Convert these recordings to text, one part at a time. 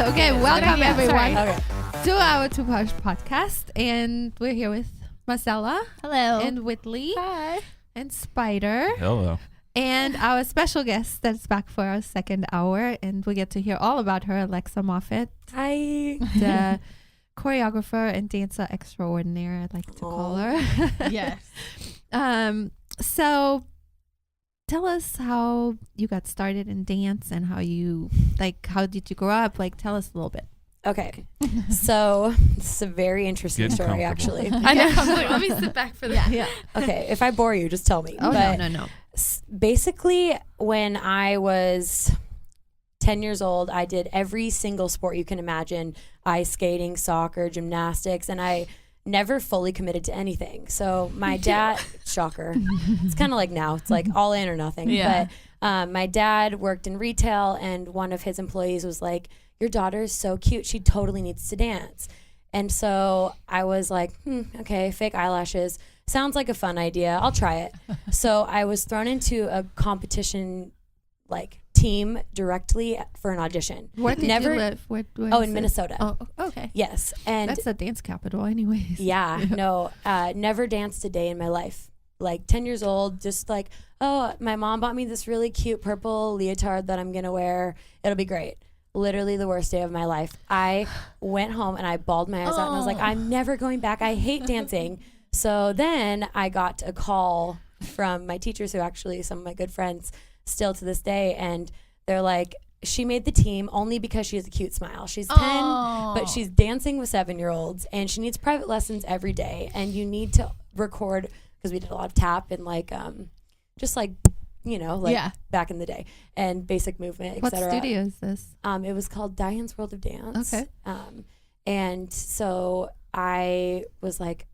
Okay, welcome everyone Okay. to our Posh podcast, and we're here with Marcella. Hello. And Whitley. Hi. And Spider. Hello. And our special guest that's back for our second hour, and we get to hear all about her, Alexa Moffett. Hi. The choreographer and dancer extraordinaire, I'd like to call her. Yes. So tell us how you got started in dance and how did you grow up? Like, tell us a little bit. Okay. So this is a very interesting Getting story, comfortable. actually. I know. Let me sit back for that. Yeah. Okay. If I bore you, just tell me. Oh, But no. Basically, when I was 10 years old, I did every single sport you can imagine: ice skating, soccer, gymnastics, and I never fully committed to anything. So my dad, shocker, it's kind of like now, it's like all in or nothing. Yeah. But my dad worked in retail, and one of his employees was like, "Your daughter is so cute. She totally needs to dance." And so I was like, okay, fake eyelashes. Sounds like a fun idea. I'll try it. So I was thrown into a competition team directly for an audition. Where did you live? Where in is it? Minnesota. Oh, okay. Yes. And That's the dance capital anyways. yeah, no, never danced a day in my life. Like 10 years old, just like, oh, my mom bought me this really cute purple leotard that I'm going to wear. It'll be great. Literally the worst day of my life. I went home and I bawled my eyes out, and I was like, I'm never going back. I hate dancing. So then I got a call from my teachers, who actually some of my good friends still to this day, and they're like, she made the team only because she has a cute smile. She's 10, but she's dancing with 7-year-olds, and she needs private lessons every day, and you need to record, because we did a lot of tap and back in the day, and basic movement, What etc. studio is this? It was called Diane's World of Dance. Okay. And so I was like,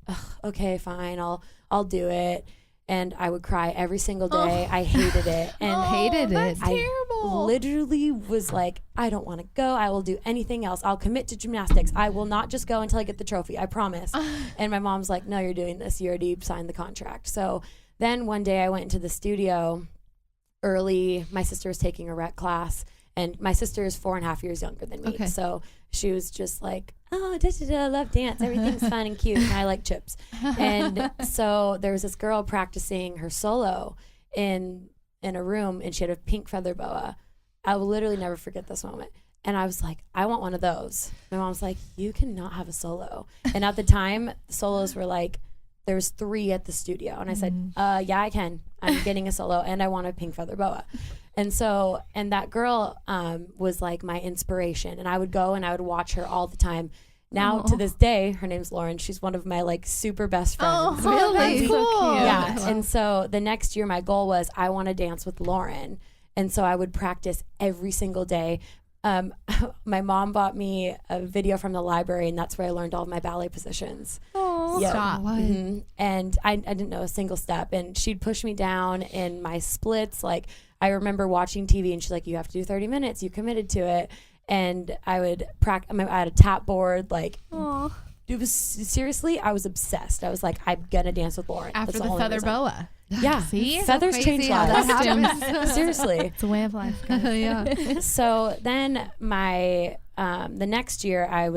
okay, fine, I'll do it. And I would cry every single day. I hated it. And That's I literally was like, I don't want to go. I will do anything else. I'll commit to gymnastics. I will not just go until I get the trophy. I promise. And my mom's like, no, you're doing this. You already signed the contract. So then one day I went into the studio early. My sister was taking a rec class, and my sister is 4.5 years younger than me. Okay. So she was just like, oh, I love dance. Everything's fun and cute, and I like chips. And so there was this girl practicing her solo in a room, and she had a pink feather boa. I will literally never forget this moment. And I was like, I want one of those. My mom's like, you cannot have a solo. And at the time, the solos were like, there was 3 at the studio. And I said, yeah, I can. I'm getting a solo, and I want a pink feather boa. And so, and that girl was like my inspiration, and I would go and I would watch her all the time. Now to this day, her name's Lauren. She's one of my super best friends. Really? That's so cute. Yeah. And so the next year, my goal was I want to dance with Lauren. And so I would practice every single day. My mom bought me a video from the library, and that's where I learned all of my ballet positions. Oh, Yeah. stop. What? And I didn't know a single step, and she'd push me down in my splits. Like, I remember watching TV, and she's like, you have to do 30 minutes. You committed to it. And I would practice. I had a tap board. Like, it was seriously, I was obsessed. I was like, I'm going to dance with Lauren. After That's the all feather reason. boa. Yeah. See? Feathers So change crazy how lives. that happens. Seriously. It's a way of life, guys. Yeah. So then the next year I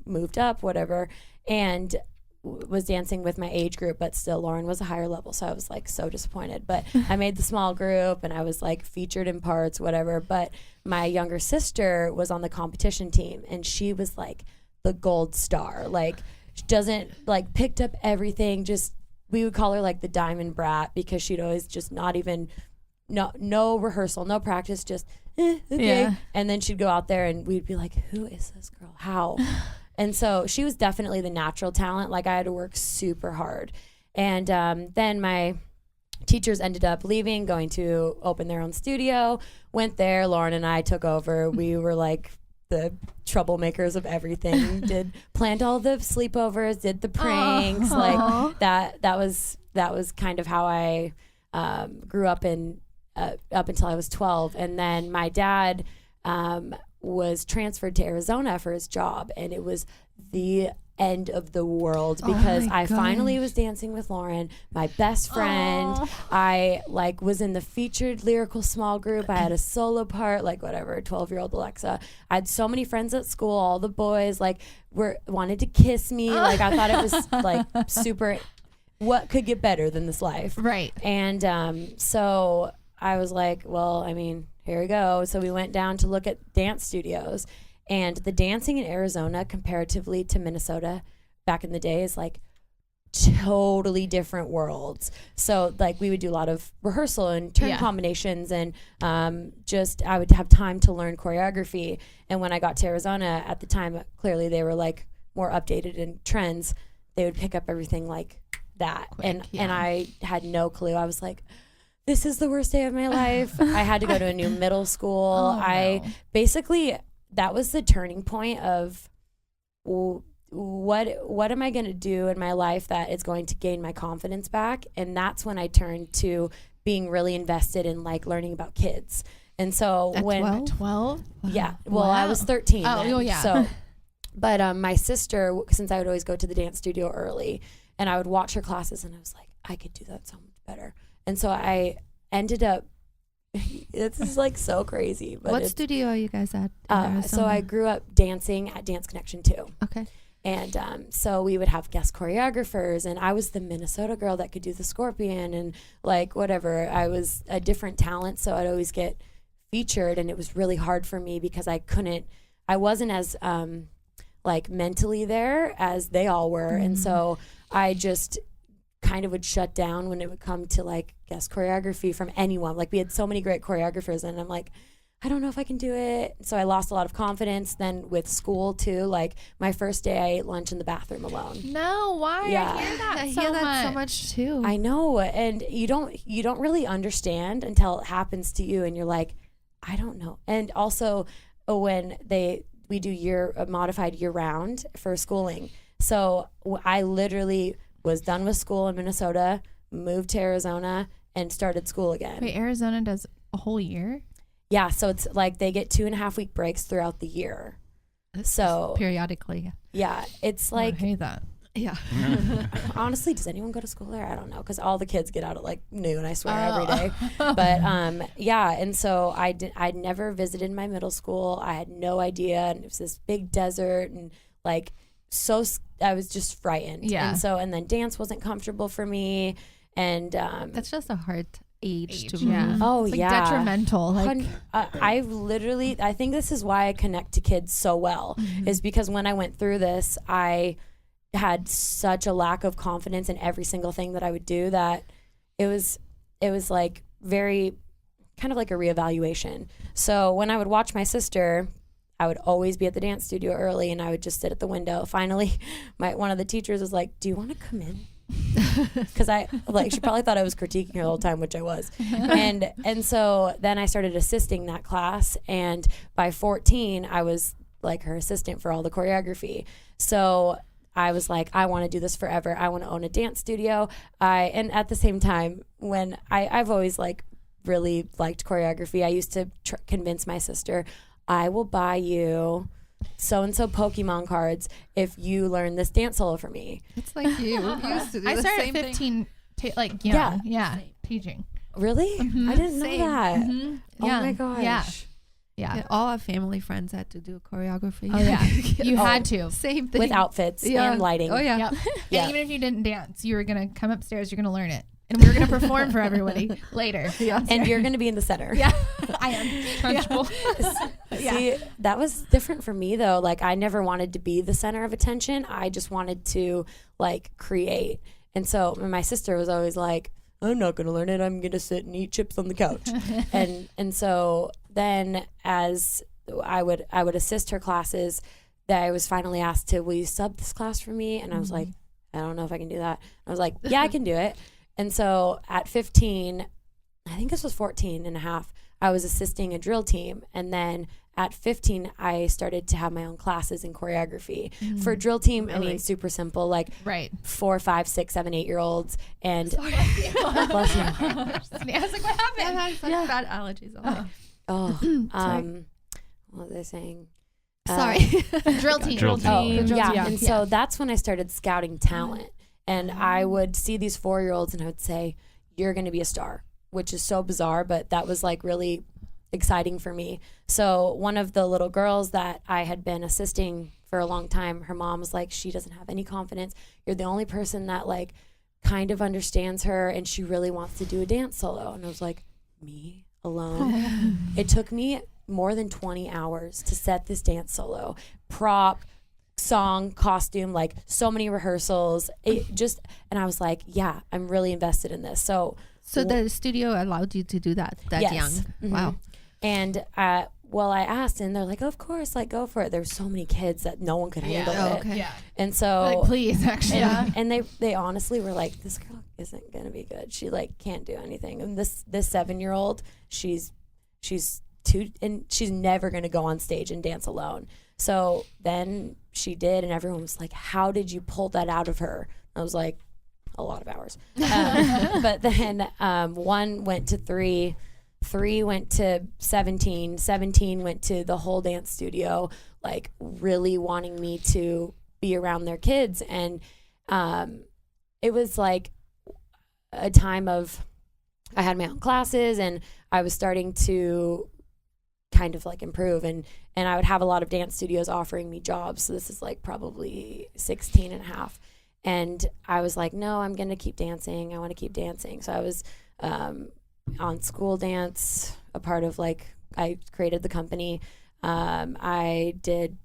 moved up, whatever, and was dancing with my age group, but still Lauren was a higher level. So I was so disappointed, but I made the small group, and I was featured in parts, whatever. But my younger sister was on the competition team, and she was the gold star. She doesn't picked up everything. Just, we would call her the diamond brat, because she'd always just not even, no rehearsal, no practice, just okay. Yeah. And then she'd go out there, and we'd be like, who is this girl? How? And so she was definitely the natural talent. I had to work super hard. And then my teachers ended up leaving, going to open their own studio, went there. Lauren and I took over. We were the troublemakers of everything. Planned all the sleepovers, did the pranks. That was kind of how I grew up up until I was 12. And then my dad was transferred to Arizona for his job, and it was the end of the world because my I finally gosh. was dancing with Lauren, my best friend. I like was in the featured lyrical small group. I had a solo part, like whatever, 12-year-old Alexa. I had so many friends at school. All the boys like wanted to kiss me. Like I thought it was like super. What could get better than this life? Right. And so I was like, well, I mean, here we go. So we went down to look at dance studios. And the dancing in Arizona comparatively to Minnesota back in the day is like totally different worlds. So like we would do a lot of rehearsal and turn combinations and just I would have time to learn choreography. And when I got to Arizona at the time, clearly they were like more updated in trends. They would pick up everything like that. Quick, and I had no clue. I was like, this is the worst day of my life. I had to go to a new middle school. Basically that was the turning point of what am I going to do in my life that is going to gain my confidence back? And that's when I turned to being really invested in like learning about kids. And so At when 12? yeah, well, I was 13 then. Oh, yeah. So, but my sister, since I would always go to the dance studio early and I would watch her classes and I was like, I could do that so much better. And so I ended up, this is like so crazy. But What studio are you guys at? so I grew up dancing at Dance Connection 2. Okay. And so we would have guest choreographers, and I was the Minnesota girl that could do the scorpion and like whatever. I was a different talent, so I'd always get featured, and it was really hard for me because I wasn't as like mentally there as they all were. And so I just kind of would shut down when it would come to like guest choreography from anyone. Like we had so many great choreographers and I'm like, I don't know if I can do it. So I lost a lot of confidence. Then with school too, like my first day I ate lunch in the bathroom alone. No, why? Yeah. I hear that, I so, hear that much. so much too. I know. And you don't really understand until it happens to you and you're like, I don't know. And also when we do modified year round for schooling. So I literally was done with school in Minnesota, moved to Arizona, and started school again. Wait, Arizona does a whole year? Yeah, so it's like they get 2.5 week breaks throughout the year. So Periodically. yeah, it's I like hate that. Yeah. honestly, does anyone go to school there? I don't know because all the kids get out at like noon. I swear every day. But yeah, and so I'd never visited my middle school. I had no idea, and it was this big desert, and like I was just frightened. Yeah. And then dance wasn't comfortable for me, and That's just a hard age to Yeah. move. oh It's like yeah, detrimental. Like, I think this is why I connect to kids so well is because when I went through this, I had such a lack of confidence in every single thing that I would do that it was like very kind of like a reevaluation. So when I would watch my sister, I would always be at the dance studio early and I would just sit at the window. Finally, one of the teachers was like, do you want to come in? Because she probably thought I was critiquing her the whole time, which I was. And so then I started assisting that class. And by 14, I was like her assistant for all the choreography. So I was like, I want to do this forever. I want to own a dance studio. And at the same time, when I've always like really liked choreography, I used to convince my sister, I will buy you so-and-so Pokemon cards if you learn this dance solo for me. It's like you used to do I the started same at 15, yeah, teaching. Really? I didn't know Same. that. Oh Yeah. my gosh. Yeah. Yeah. Yeah. All our family friends had to do choreography. Oh, yeah. You had to. Same thing. With outfits Yeah. and lighting. Oh, yeah. Yep. Yeah. And even if you didn't dance, you were going to come upstairs, you're going to learn it. And we were going to perform for everybody later. Yeah. And you're going to be in the center. Yeah, I am. Punchable. See, that was different for me though. Like I never wanted to be the center of attention. I just wanted to like create. And so my sister was always like, I'm not going to learn it. I'm going to sit and eat chips on the couch. and so then as I would assist her classes, that I was finally asked to, will you sub this class for me? And I was like, I don't know if I can do that. I was like, yeah, I can do it. And so at 15, I think this was 14 and a half, I was assisting a drill team. And then at 15, I started to have my own classes in choreography. For drill team, I mean, super simple, like Right. 4, 5, 6, 7, 8-year-olds. And bless you. I was like, what I've happened? had such bad allergies all day. Oh, what was I saying? Sorry. Drill team. Drill team. Oh, Yeah. yeah. Yeah. And so that's when I started scouting talent. And I would see these 4-year-olds and I would say, you're going to be a star, which is so bizarre, but that was like really exciting for me. So one of the little girls that I had been assisting for a long time, her mom was like, she doesn't have any confidence. You're the only person that like kind of understands her and she really wants to do a dance solo. And I was like, me alone? It took me more than 20 hours to set this dance solo, prop, song, costume, like so many rehearsals. And I was like, yeah, I'm really invested in this. So the studio allowed you to do that yes. young. Mhm. Wow. And well, I asked, and they're like, of course, like go for it. There's so many kids that no one could handle Oh, it. okay. Yeah. And so Like, please, actually. and they honestly were like, this girl isn't gonna be good. She like can't do anything. And this 7-year-old, she's too, and she's never gonna go on stage and dance alone. So then she did, and everyone was like, how did you pull that out of her? I was like, a lot of hours. But then 1 went to 3, 3 went to 17, 17 went to the whole dance studio, like really wanting me to be around their kids. And it was like a time of, I had my own classes and I was starting to kind of like improve, and I would have a lot of dance studios offering me jobs. So this is like probably 16 and a half. And I was like, no, I'm going to keep dancing. I want to keep dancing. So I was on school dance, a part of like, I created the company. I did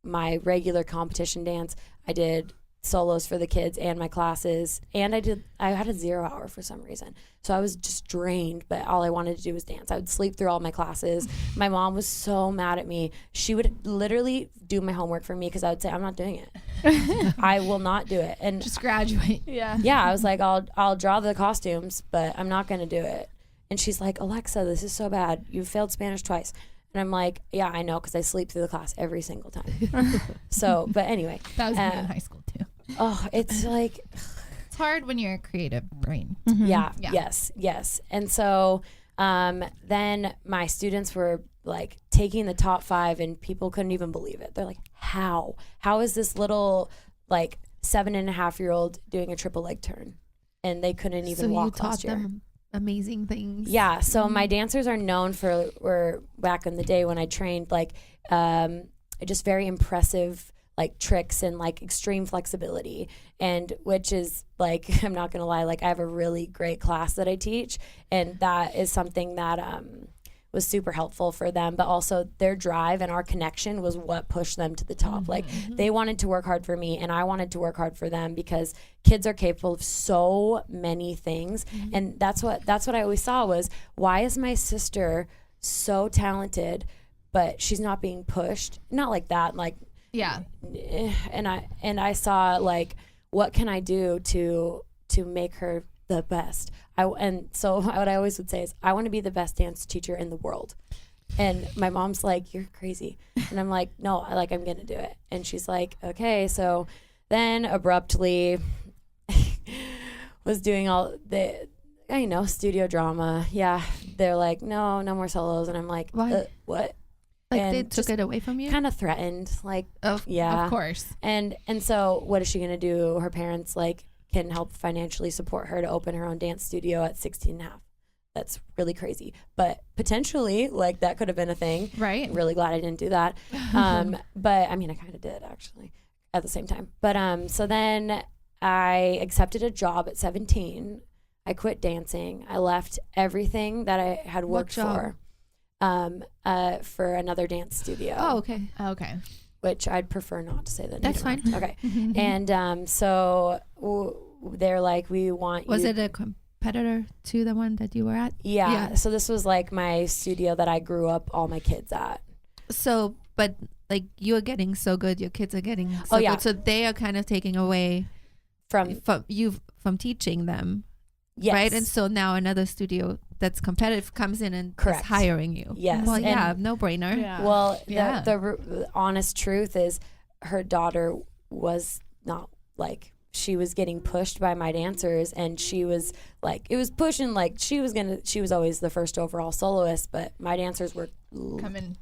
my regular competition dance. I did solos for the kids and my classes. And I had a 0 hour for some reason. So I was just drained, but all I wanted to do was dance. I would sleep through all my classes. My mom was so mad at me. She would literally do my homework for me because I would say, I'm not doing it. I will not do it. And Just graduate. Yeah. yeah, I was like, I'll draw the costumes, but I'm not going to do it. And she's like, Alexa, this is so bad. You failed Spanish twice. And I'm like, yeah, I know, because I sleep through the class every single time. So, but anyway. That was me in high school too. Oh, it's like, It's hard when you're a creative brain. yeah, Yeah. yes. And so then my students were like taking the top 5 and people couldn't even believe it. They're like, how is this little like 7.5-year-old doing a triple leg turn? And they couldn't even walk you taught last year. them amazing things. Yeah, so my dancers are known for back in the day when I trained, like just very impressive like tricks and like extreme flexibility, and which is like, I'm not gonna lie, like I have a really great class that I teach, and that is something that was super helpful for them, but also their drive and our connection was what pushed them to the top. Like they wanted to work hard for me and I wanted to work hard for them, because kids are capable of so many things. And that's what I always saw was, why is my sister so talented but she's not being pushed? Not like that, like, Yeah. and I saw like, what can I do to make her the best? And so what I always would say is, I want to be the best dance teacher in the world. And my mom's like, you're crazy. And I'm like, no, I'm going to do it. And she's like, okay. So then abruptly was doing all the, studio drama. Yeah. They're like, no more solos. And I'm like, Why? What? Like And they took just it away from you? kind of threatened, like, yeah. Of course. And so what is she going to do? Her parents like can help financially support her to open her own dance studio at 16 and a half. That's really crazy. But potentially, like, that could have been a thing. Right. I'm really glad I didn't do that. But I mean, I kind of did actually at the same time. But so then I accepted a job at 17. I quit dancing. I left everything that I had worked for another dance studio. Oh, okay. Okay. Which I'd prefer not to say the name. That's fine. Okay. And so they're like, we want Was you. it a competitor to the one that you were at? Yeah. So this was like my studio that I grew up all my kids at. So, but like you're getting so good, your kids are getting so yeah. good. So they are kind of taking away From from teaching them. yes. Right. And so now another studio that's competitive comes in and Correct. is hiring you. Yes. Well, And- yeah, no brainer. Yeah. Well, Yeah. the honest truth is her daughter was not like, she was getting pushed by my dancers, and she was like, it was pushing, like she was always the first overall soloist, but my dancers were Coming.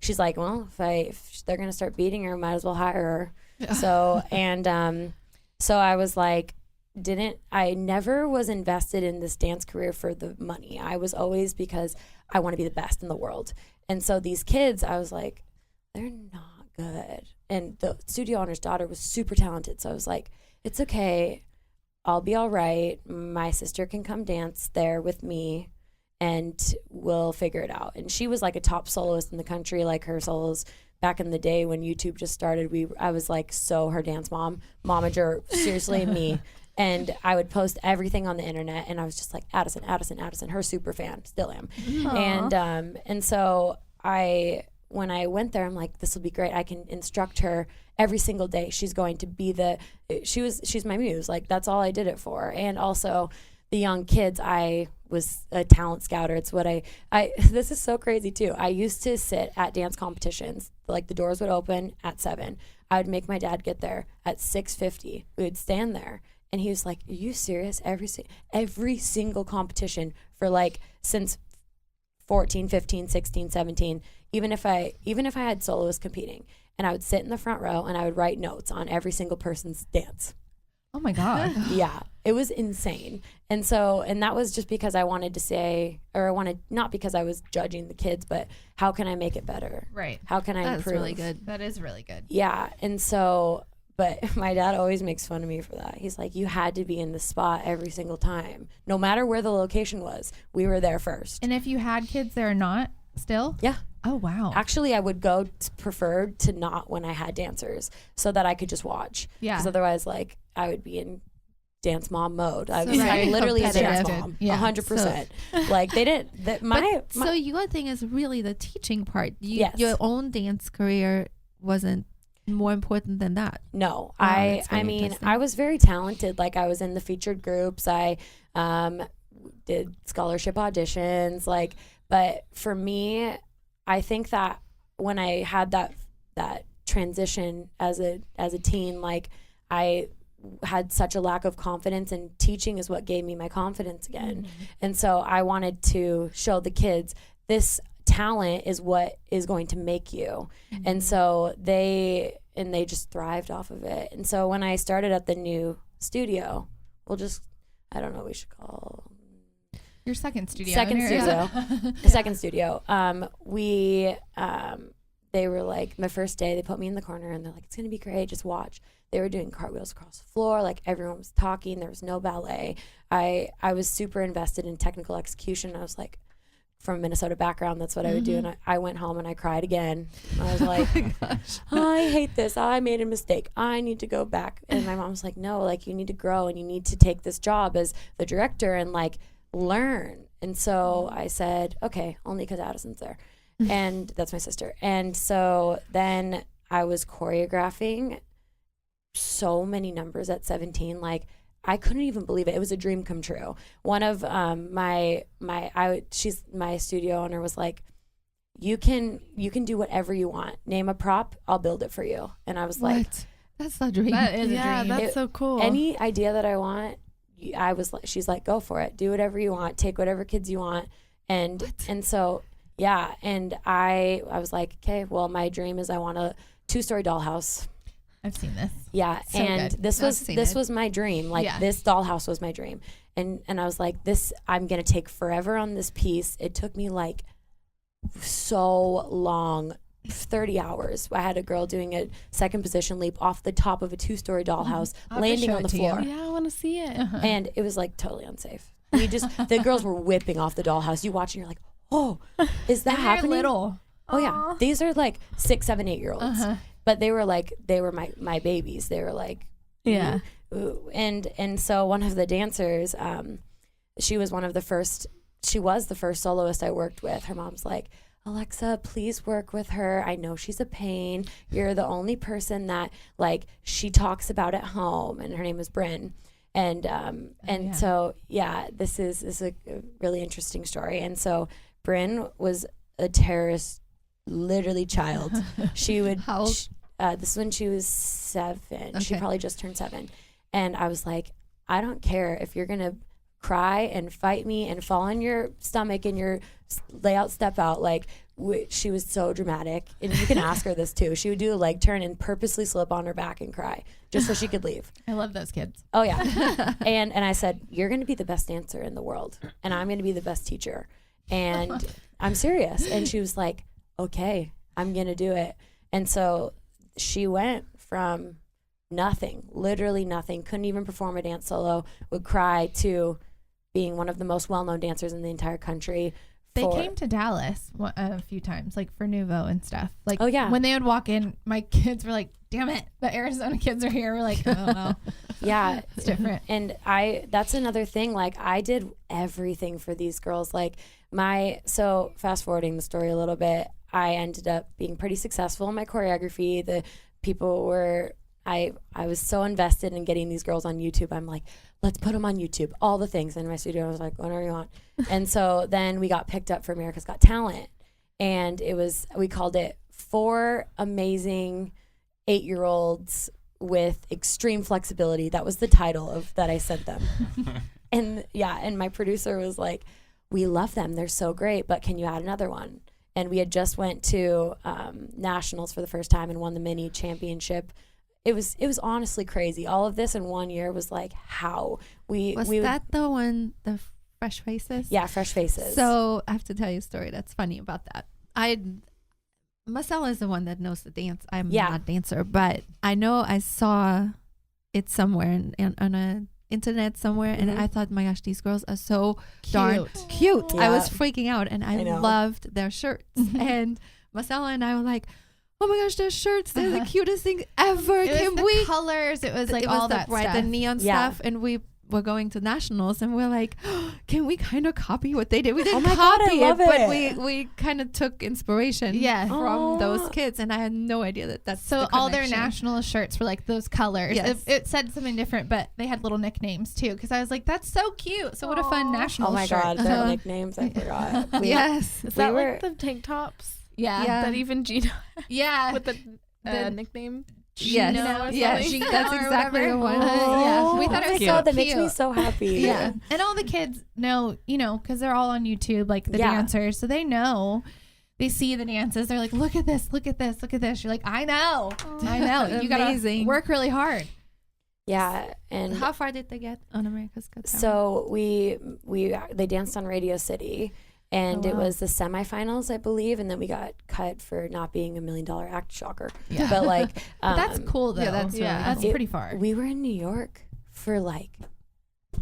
She's like, well, if they're gonna start beating her, might as well hire her. So so I was like, I never was invested in this dance career for the money. I was always, because I want to be the best in the world. And so these kids, I was like, they're not good. And the studio owner's daughter was super talented. So I was like, it's okay. I'll be all right. My sister can come dance there with me and we'll figure it out. And she was like a top soloist in the country, like her solos back in the day when YouTube just started. I was like, so her dance momager, seriously, me. And I would post everything on the internet, and I was just like, Addison, her super fan, still am. Aww. And so when I went there, I'm like, this will be great. I can instruct her every single day. She's going to be she's my muse. Like, that's all I did it for. And also the young kids, I was a talent scouter. It's what this is so crazy too. I used to sit at dance competitions. Like, the doors would open at 7. I would make my dad get there at 6:50. We would stand there. And he was like, are you serious? Every single competition for like since 14, 15, 16, 17, even if I had soloists competing, and I would sit in the front row and I would write notes on every single person's dance. Oh my God. Yeah, it was insane. And that was just because I wanted to say, not because I was judging the kids, but how can I make it better? Right. How can I That's improve? really good. That is really good. Yeah. And so, but my dad always makes fun of me for that. He's like, you had to be in the spot every single time. No matter where the location was, we were there first. And if you had kids there or not, still? Yeah. Oh, wow. Actually, I would prefer to not when I had dancers, so that I could just watch. Yeah. Because otherwise, like, I would be in dance mom mode. I was Right. literally a dance Competitive. mom, Yeah. 100%. Like, they didn't. So your thing is really the teaching part. Yes. Your own dance career wasn't more important than that. No, that's I very mean, interesting. I was very talented. Like, I was in the featured groups. I did scholarship auditions. Like, but for me, I think that when I had that transition as a teen, like, I had such a lack of confidence, and teaching is what gave me my confidence again. And so I wanted to show the kids, this talent is what is going to make you. And so they just thrived off of it. And so when I started at the new studio, I don't know what we should call Your second studio. second studio. They were like, my first day, they put me in the corner and they're like, it's going to be great. Just watch. They were doing cartwheels across the floor. Like, everyone was talking. There was no ballet. I was super invested in technical execution. I was like, from a Minnesota background, that's what I would do. And I went home and I cried again. I was like, I hate this. I made a mistake. I need to go back. And my mom was like, no, like, you need to grow and you need to take this job as the director and, like, learn. And so I said, okay, only because Addison's there. And that's my sister. And so then I was choreographing so many numbers at 17. Like, I couldn't even believe it. It was a dream come true. One of my studio owner was like, you can do whatever you want. Name a prop, I'll build it for you. And I was like, That's the dream. That is a dream. That's so cool. any idea that I want, she's like, go for it. Do whatever you want. Take whatever kids you want. And so, yeah. And I was like, okay, well, my dream is I want a 2-story dollhouse. I've seen this. Yeah. So And good. this I've seen was it. my dream. Like, Yeah. this dollhouse was my dream. And I was like, I'm going to take forever on this piece. It took me like so long, 30 hours. I had a girl doing a second position leap off the top of a 2-story dollhouse, I'll have to landing show on it the to you. floor. Yeah, I want to see it. And it was like totally unsafe. The girls were whipping off the dollhouse. You watch and you're like, oh, is that And they're happening? little. Oh yeah. These are like 6, 7, 8-year-olds. But they were my babies. They were like, Yeah. ooh. And so one of the dancers, she was the first soloist I worked with. Her mom's like, Alexa, please work with her. I know she's a pain. You're the only person that, like, she talks about at home. And her name is Bryn. And yeah. so, yeah, this is a really interesting story. And so Bryn was a terrorist, literally child. She would, How old? this is when she was 7. She Okay. probably just turned 7. And I was like, I don't care if you're going to cry and fight me and fall on your stomach and your lay out, step out. Like, she was so dramatic. And you can ask her this too. She would do a leg turn and purposely slip on her back and cry just so she could leave. I love those kids. Oh, yeah. and I said, you're going to be the best dancer in the world. And I'm going to be the best teacher. And I'm serious. And she was like, okay, I'm going to do it. And so she went from nothing, literally nothing, couldn't even perform a dance solo, would cry, to being one of the most well-known dancers in the entire country. They came to Dallas a few times, like for Nuvo and stuff. Like, oh, yeah. When they would walk in, my kids were like, damn it, the Arizona kids are here. We're like, oh, no. Yeah. It's different. And that's another thing. Like, I did everything for these girls. Like, so fast forwarding the story a little bit, I ended up being pretty successful in my choreography. The people were, I was so invested in getting these girls on YouTube. I'm like, let's put them on YouTube, all the things. And in my studio, I was like, whatever you want. And so then we got picked up for America's Got Talent. And we called it 4 amazing 8-year-olds with extreme flexibility. That was the title that I sent them. And my producer was like, we love them. They're so great, but can you add another one? And we had just went to nationals for the first time and won the mini championship. It was honestly crazy. All of this in 1 year was like, how was that the one, the Fresh Faces? Yeah, Fresh Faces. So I have to tell you a story that's funny about that. Marcella is the one that knows the dance. I'm not a dancer, but I know I saw it somewhere on a internet somewhere, and I thought, my gosh, these girls are so darn cute. Yeah. I was freaking out, and I loved their shirts. And Marcella and I were like, oh my gosh, their shirts, they're the cutest thing ever. It was the colors, it was like all that stuff. The neon stuff, and we were going to nationals, and we're like, oh, can we kind of copy what they did? We didn't copy it, but we kind of took inspiration from those kids, and I had no idea that's so the all their connection. national shirts were like those colors. Yes. It said something different, but they had little nicknames too, because I was like, that's so cute. So what a fun national shirt. Oh my God, their nicknames, I forgot. Yes. Is that like the tank tops? Yeah. That even Gina with the nickname? Yes. That's exactly the one. We thought it was so that cute. makes me so happy. Yeah. And all the kids know, because they're all on YouTube, like the dancers, so they know. They see the dances. They're like, look at this, look at this, look at this. You're like, I know. You gotta work really hard. Yeah. And how far did they get on America's Got Talent? So they danced on Radio City. And it was the semifinals, I believe, and then we got cut for not being $1 million act. Shocker. Yeah. But like, but that's cool though. Yeah, that's pretty far. We were in New York for like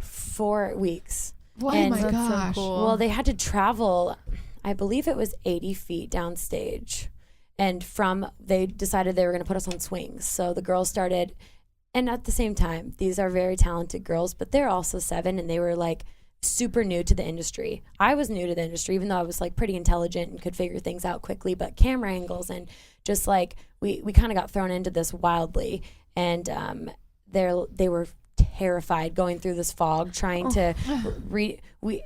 4 weeks. Oh my gosh! So cool. Well, they had to travel. I believe it was 80 feet downstage, and they decided they were going to put us on swings. So the girls started, and at the same time, these are very talented girls, but they're also 7, and they were like super new to the industry. I was new to the industry, even though I was like pretty intelligent and could figure things out quickly, but camera angles and just like we kind of got thrown into this wildly, and they were terrified going through this fog trying to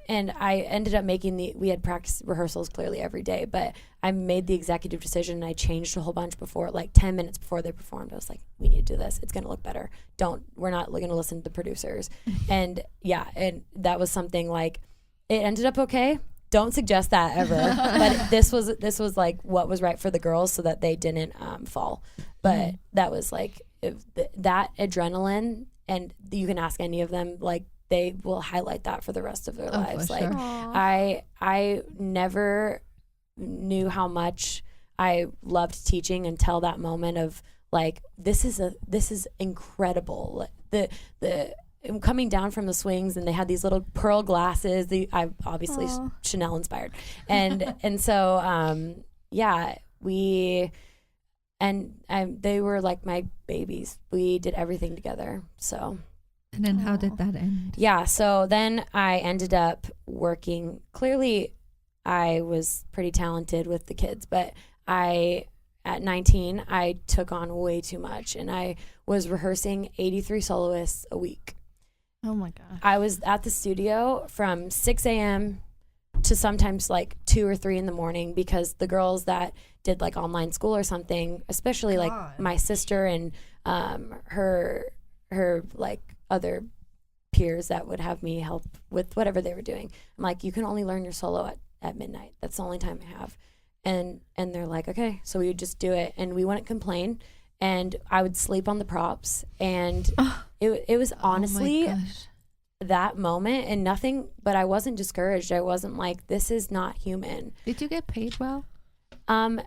and I ended up we had practice rehearsals clearly every day, but I made the executive decision and I changed a whole bunch before, like 10 minutes before they performed. I was like, we need to do this. It's going to look better. We're not going to listen to the producers. And and that was something like, it ended up okay. Don't suggest that ever. But this was like what was right for the girls so that they didn't fall. But that was like that adrenaline, and you can ask any of them, like they will highlight that for the rest of their lives. Like sure. I never knew how much I loved teaching until that moment of like, this is incredible. The coming down from the swings, and they had these little pearl glasses. I obviously Chanel inspired, and so they were like my babies. We did everything together. So. And then how did that end? Yeah, so then I ended up working. Clearly, I was pretty talented with the kids, but at 19, I took on way too much, and I was rehearsing 83 soloists a week. Oh my gosh. I was at the studio from 6 a.m. to sometimes like 2 or 3 in the morning, because the girls that did like online school or something, especially like my sister and her like other peers that would have me help with whatever they were doing. I'm like, you can only learn your solo at midnight. That's the only time I have. And they're like, okay. So we would just do it, and we wouldn't complain. And I would sleep on the props, and it was honestly that moment and nothing, but I wasn't discouraged. I wasn't like, this is not human. Did you get paid well? Not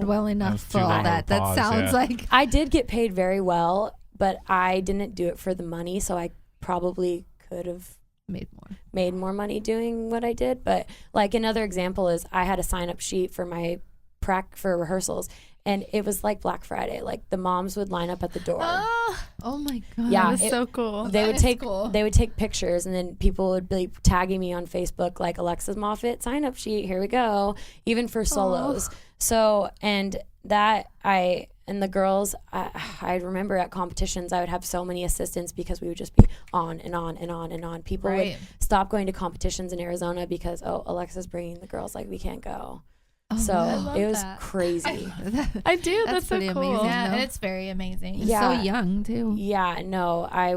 well enough for all that. That sounds like I did get paid very well, but I didn't do it for the money, so I probably could have made more money doing what I did. But like another example is I had a sign up sheet for my for rehearsals, and it was like Black Friday. Like the moms would line up at the door. Oh my god! Yeah, that was so cool. They would take pictures, and then people would be tagging me on Facebook, like Alexa's Moffett sign up sheet. Here we go. Even for solos. So and the girls, I remember at competitions, I would have so many assistants because we would just be on and on and on and on. People would stop going to competitions in Arizona because, Alexa's bringing the girls, like, we can't go. So it was crazy. I do. That's so pretty cool. amazing. Yeah, it's very amazing. Yeah. So young too. Yeah, no, I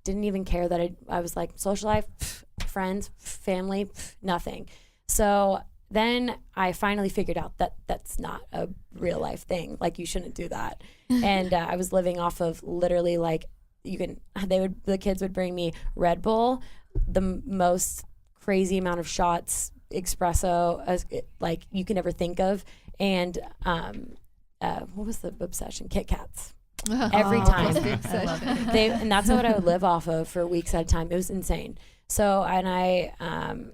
didn't even care that I was like, social life, friends, family, nothing. So then I finally figured out that that's not a real life thing. Like, you shouldn't do that. And I was living off of literally like, the kids would bring me Red Bull, the most crazy amount of shots, espresso, like you can ever think of. And what was the obsession? Kit Kats. Every time. And that's what I would live off of for weeks at a time. It was insane. So,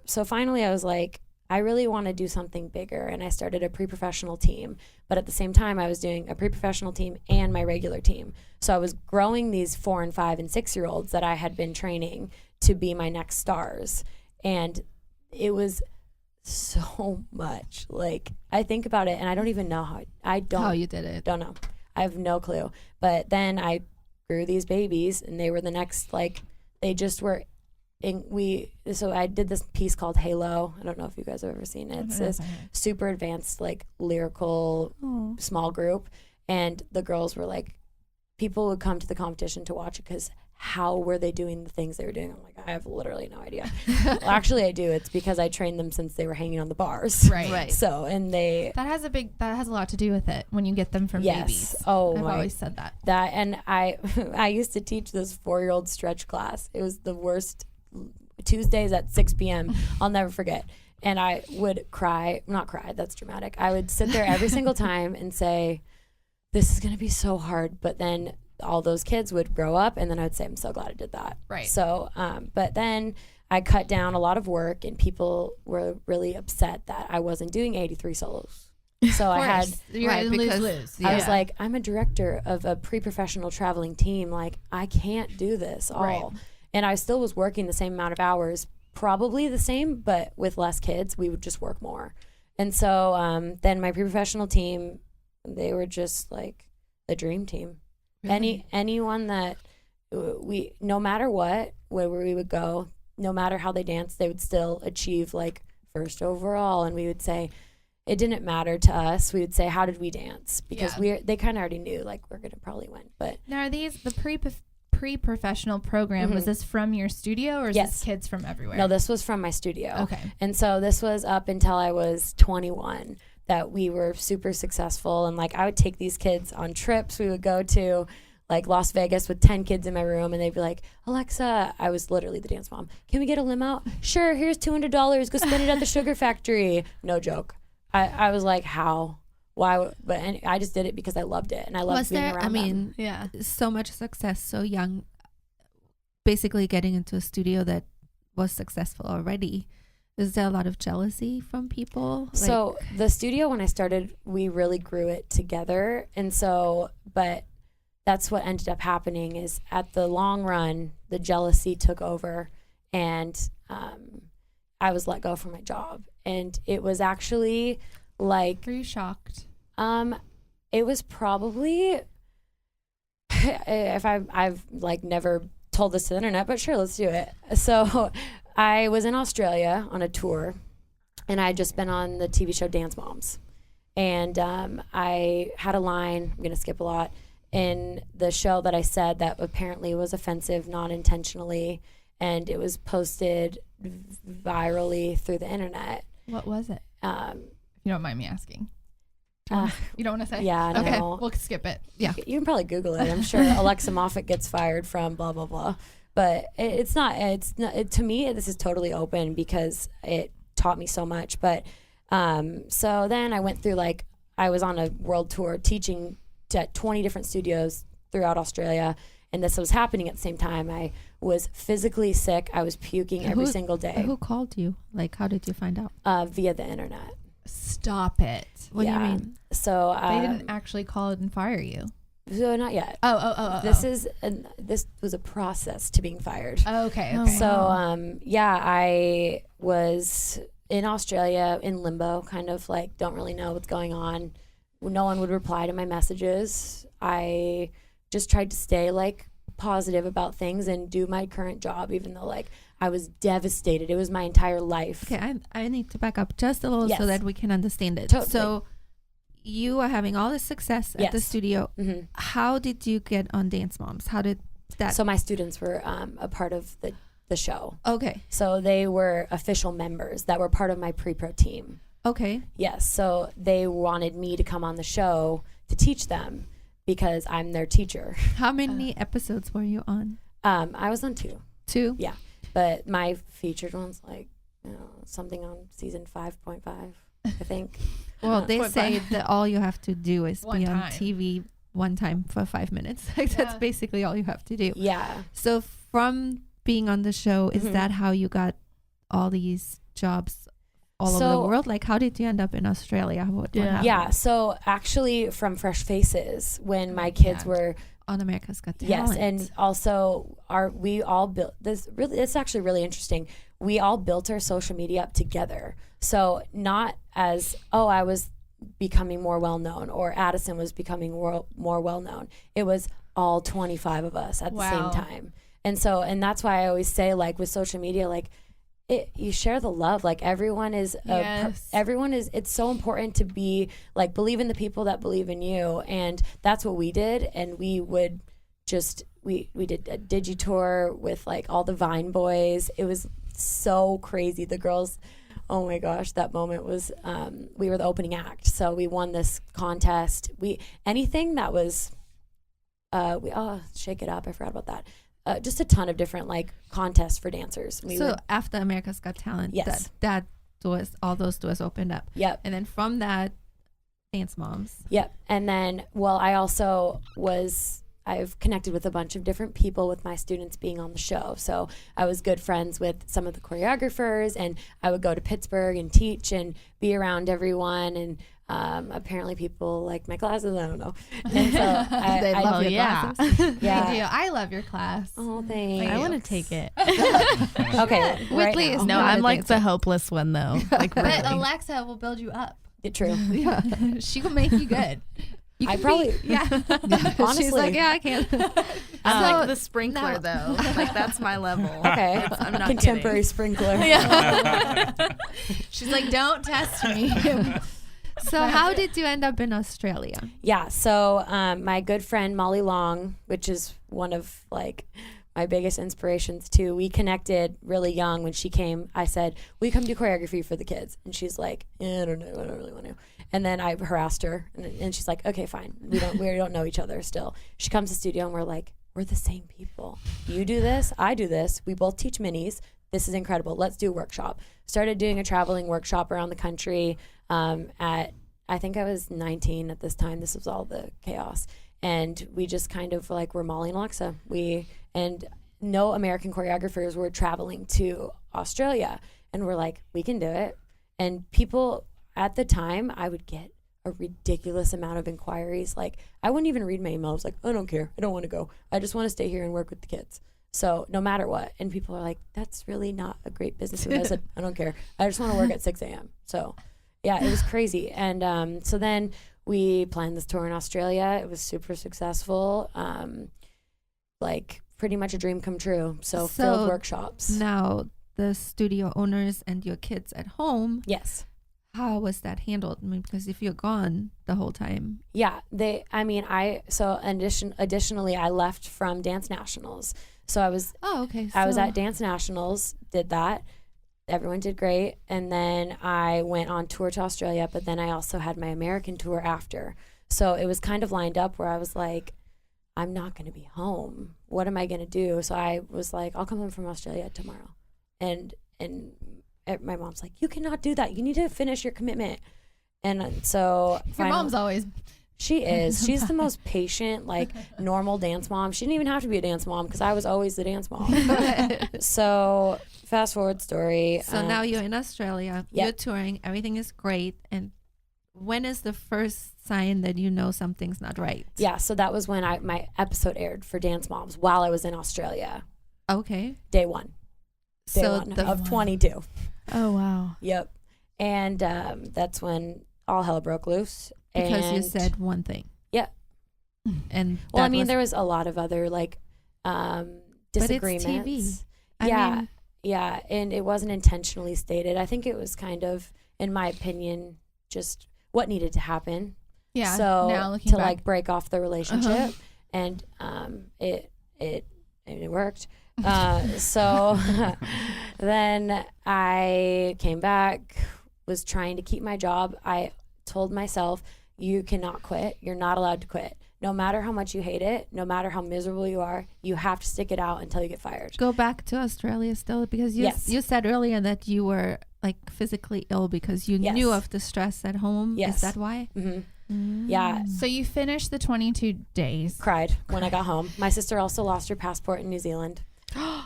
so finally I was like, I really want to do something bigger. And I started a pre-professional team. But at the same time, I was doing a pre-professional team and my regular team. So I was growing these 4 and 5 and 6-year-olds that I had been training to be my next stars. And it was so much. Like, I think about it and I don't even know how you did it. Don't know. I have no clue. But then I grew these babies, and they were the next, like, they just were. So I did this piece called Halo. I don't know if you guys have ever seen it. It's this super advanced, like, lyrical small group. And the girls were like, people would come to the competition to watch it because how were they doing the things they were doing? I'm like, I have literally no idea. Well, actually I do. It's because I trained them since they were hanging on the bars. Right. So, and that has a lot to do with it when you get them from babies. I've always said that. And I used to teach this 4-year-old stretch class. It was the worst. Tuesdays at 6 p.m. I'll never forget. And I would not cry, that's dramatic. I would sit there every single time and say, this is going to be so hard. But then all those kids would grow up, and then I would say, I'm so glad I did that. Right. So, but then I cut down a lot of work, and people were really upset that I wasn't doing 83 solos. So I had, lose. I was like, I'm a director of a pre-professional traveling team. Like, I can't do this all. Right. And I still was working the same amount of hours, probably the same, but with less kids, we would just work more. And so then my pre-professional team, they were just like the dream team. Really? Anyone that no matter what, where we would go, no matter how they danced, they would still achieve like first overall. And we would say, it didn't matter to us. We would say, how did we dance? Because they kind of already knew, like, we're going to probably win. But now, are these the pre-professional program? Was this from your studio, or is this kids from everywhere? No, this was from my studio. Okay. And so this was up until I was 21 that we were super successful. And like, I would take these kids on trips. We would go to like Las Vegas with 10 kids in my room, and they'd be like, Alexa, I was literally the dance mom, can we get a limo? Sure, here's $200, go spend it at the sugar factory. No joke. I was like, how? Why? But I just did it because I loved it, and I loved being around them. So much success so young, basically getting into a studio that was successful already. Is there a lot of jealousy from people? So the studio, when I started, we really grew it together, and so, but that's what ended up happening is at the long run, the jealousy took over, and I was let go from my job, and it was actually like. Were you shocked? It was probably, if I've like never told this to the internet, but sure, let's do it. So I was in Australia on a tour, and I had just been on the TV show Dance Moms, and I had a line, I'm going to skip a lot, in the show that I said that apparently was offensive non-intentionally, and it was posted virally through the internet. What was it? If you don't mind me asking. You don't want to say? Yeah, no. Okay, we'll skip it. Yeah. You can probably Google it. I'm sure Alexa Moffett gets fired from blah, blah, blah. But it's not, to me, this is totally open because it taught me so much. But so then I went through, like, I was on a world tour teaching at 20 different studios throughout Australia. And this was happening at the same time. I was physically sick. I was puking every single day. Who called you? Like, how did you find out? Via the internet. Stop it. What do you mean? So they didn't actually call it and fire you. So not yet. This was a process to being fired. Okay. So I was in Australia in limbo, kind of like don't really know what's going on. No one would reply to my messages. I just tried to stay like positive about things and do my current job, even though like I was devastated. It was my entire life. Okay, I need to back up just a little so that we can understand it. Totally. So you are having all this success at the studio. Mm-hmm. How did you get on Dance Moms? How did that? So my students were a part of the show. Okay. So they were official members that were part of my pre-pro team. Okay. Yes. So they wanted me to come on the show to teach them because I'm their teacher. How many episodes were you on? I was on 2. 2? Yeah. But my featured one's like, something on season 5.5, I think. Well, they say that all you have to do is be on TV one time for 5 minutes. Like that's basically all you have to do. Yeah. So from being on the show, is that how you got all these jobs all over the world? Like, how did you end up in Australia? What happened? Yeah. So actually from Fresh Faces, when my kids were on America's Got Talent. Yes, and also we all built this. Really, it's actually really interesting. We all built our social media up together. So not as I was becoming more well known or Addison was becoming more well known. It was all 25 of us at the same time. And so that's why I always say, like, with social media, like, you share the love. Like, everyone is it's so important to be like, believe in the people that believe in you, and that's what we did. And we would just we did a digi-tour with like all the Vine boys. It was so crazy. The girls, oh my gosh, that moment was we were the opening act, so we won this contest. Anything that was Shake It Up, I forgot about that. Just a ton of different like contests for dancers. After America's Got Talent, yes, that doors, all those doors opened up. Yep. And then from that, Dance Moms. Yep. And then, I've connected with a bunch of different people with my students being on the show. So I was good friends with some of the choreographers, and I would go to Pittsburgh and teach and be around everyone. And apparently people like my classes. I don't know. And so they love your classes. Yeah. They do. I love your class. Oh, thanks. I want to take it. Okay. Whitley is no, I'm like the hopeless one though. Like, but Alexa will build you up. True. Yeah. She will make you good. I probably honestly, she's like, yeah, I can. I'm like the sprinkler though. Like, that's my level. Okay. I'm not contemporary kidding. Sprinkler. Yeah. She's like, don't test me. So how did you end up in Australia? Yeah. So my good friend Molly Long, which is one of like my biggest inspirations too. We connected really young. When she came, I said, "Will you come do choreography for the kids?" And she's like, "I don't know. I don't really want to." And then I harassed her, and she's like, "Okay, fine. We don't know each other still." She comes to the studio, and we're the same people. You do this, I do this. We both teach minis. This is incredible. Let's do a workshop. Started doing a traveling workshop around the country. I think I was 19 at this time. This was all the chaos. And we just kind of like were Molly and Alexa. And no American choreographers were traveling to Australia. And we're like, we can do it. And people at the time, I would get a ridiculous amount of inquiries. Like, I wouldn't even read my email. I was like, I don't care. I don't want to go. I just want to stay here and work with the kids. So no matter what. And people are like, that's really not a great business move. I said, I don't care. I just want to work at 6 a.m. So yeah, it was crazy. And so then we planned this tour in Australia. It was super successful. Like pretty much a dream come true. So filled workshops. Now the studio owners and your kids at home. Yes. how was that handled? I mean, because if you're gone the whole time. Yeah, additionally, I left from Dance Nationals. So I was at Dance Nationals, did that. Everyone did great. And then I went on tour to Australia, but then I also had my American tour after. So it was kind of lined up where I was like, I'm not going to be home. What am I going to do? So I was like, I'll come home from Australia tomorrow. And my mom's like, you cannot do that. You need to finish your commitment. And so your mom's always. She is. She's the most patient, like normal dance mom. She didn't even have to be a dance mom because I was always the dance mom. So fast forward story. So now you're in Australia. Yep. You're touring. Everything is great. And when is the first sign that you know something's not right? Yeah. So that was when my episode aired for Dance Moms while I was in Australia. Okay. Day one of 22. Oh, wow. Yep. And that's when all hell broke loose. Because you said one thing. Yeah. And well, I mean, there was a lot of other like disagreements. But it's TV. Yeah. And it wasn't intentionally stated. I think it was kind of, in my opinion, just what needed to happen. Yeah. So now looking to back. like break off the relationship, and it worked. So then I came back, was trying to keep my job. I told myself, you cannot quit. You're not allowed to quit. No matter how much you hate it, no matter how miserable you are, you have to stick it out until you get fired. Go back to Australia still, because you said earlier that you were like physically ill because you knew of the stress at home. Yes. Is that why? Mm-hmm. Yeah. So you finished the 22 days. Cried when I got home. My sister also lost her passport in New Zealand.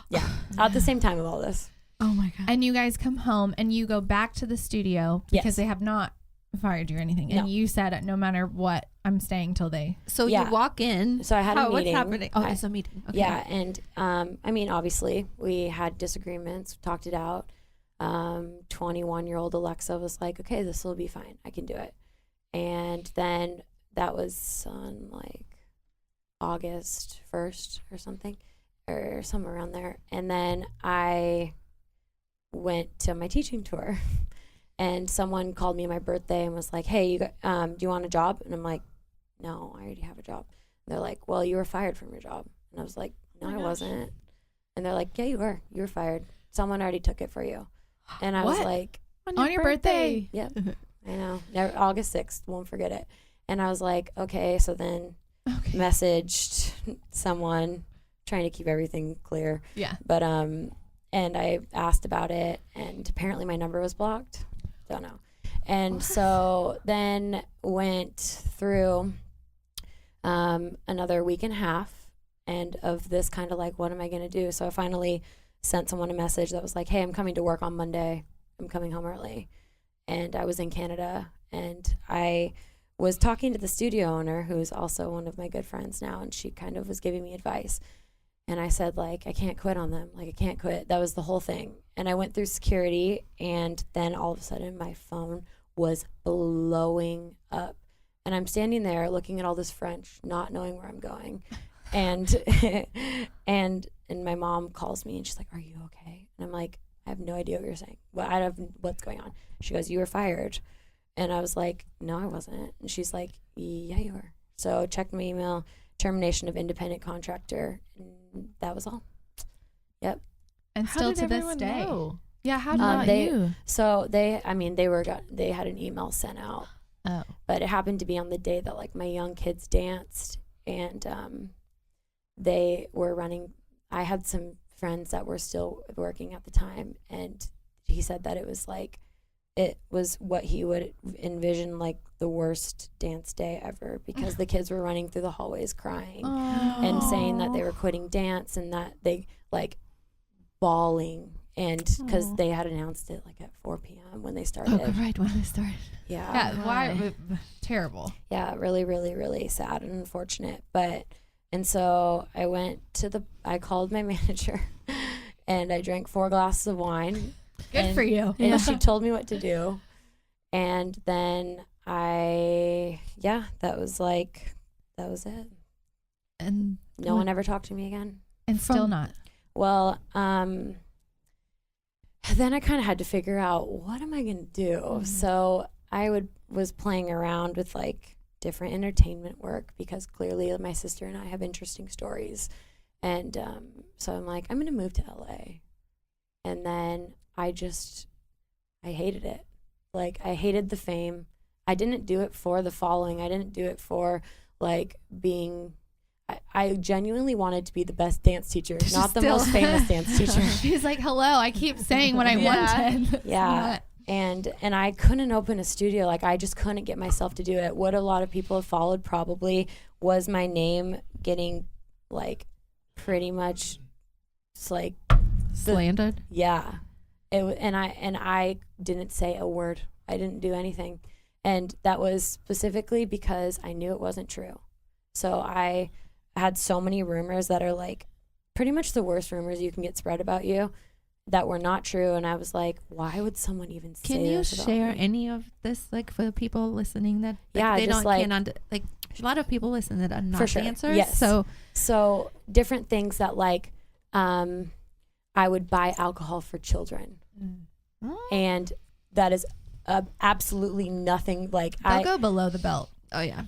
Yeah. At the same time of all this. Oh my God. And you guys come home and you go back to the studio because they have not fired you or anything. And you said, no matter what, I'm staying till they. So you walk in. So I had a meeting. What's happening? Oh, it's a meeting. Okay. Yeah. And I mean, obviously we had disagreements, talked it out. 21-year-old Alexa was like, okay, this will be fine. I can do it. And then that was on like August 1st or something, or somewhere around there. And then I went to my teaching tour, and someone called me on my birthday and was like, hey, do you want a job? And I'm like, no, I already have a job. And they're like, well, you were fired from your job. And I was like, no, I wasn't. And they're like, yeah, you were. You were fired. Someone already took it for you. And I was like, on your birthday? Yep. I know. August 6th. Won't forget it. And I was like, okay. So then messaged someone, trying to keep everything clear. Yeah. But, and I asked about it, and apparently my number was blocked. Don't know. And so then went through another week and a half and of this kind of like, what am I going to do? So I finally sent someone a message that was like, hey, I'm coming to work on Monday. I'm coming home early. And I was in Canada, and I was talking to the studio owner, who's also one of my good friends now, and she kind of was giving me advice. And I said, like, I can't quit on them. Like, I can't quit. That was the whole thing. And I went through security, and then all of a sudden my phone was blowing up. And I'm standing there looking at all this French, not knowing where I'm going. And and my mom calls me, and she's like, are you okay? And I'm like, I have no idea what you're saying. Well, I don't know what's going on. She goes, you were fired. And I was like, no, I wasn't. And she's like, yeah, you were. So checked my email, termination of independent contractor. And that was all. Yep. And still to this day. Know? Yeah, how did you? So they had an email sent out. Oh. But it happened to be on the day that like my young kids danced, and they were running. I had some friends that were still working at the time, and he said that it was what he would envision like the worst dance day ever, because the kids were running through the hallways crying and saying that they were quitting dance, and that they like bawling, and because they had announced it like at 4 p.m. when they started. Oh, right, when they started. Yeah. Yeah, why? Terrible. Yeah, really, really, really sad and unfortunate. And so I called my manager, and I drank 4 glasses of wine. Good for you. And she told me what to do. And then that was it. And no one ever talked to me again. And still not. Well, then I kind of had to figure out, what am I going to do? Mm-hmm. So I was playing around with like different entertainment work, because clearly my sister and I have interesting stories. And so I'm like, I'm going to move to LA. And then I hated it. Like, I hated the fame. I didn't do it for the following. I didn't do it for like being, I genuinely wanted to be the best dance teacher, not the most famous dance teacher. She's like, hello, I keep saying what I wanted. Yeah. And I couldn't open a studio. Like, I just couldn't get myself to do it. What a lot of people have followed probably was my name getting like pretty much like slandered. Yeah. And I didn't say a word. I didn't do anything. And that was specifically because I knew it wasn't true. So I had so many rumors that are like pretty much the worst rumors you can get spread about you that were not true. And I was like, why would someone even say this? Can you share any of this, like, for the people listening that they don't like, like a lot of people listen that are not dancers. Yes. So different things that like I would buy alcohol for children. And that is absolutely nothing. Like, I'll go below the belt. Oh yeah.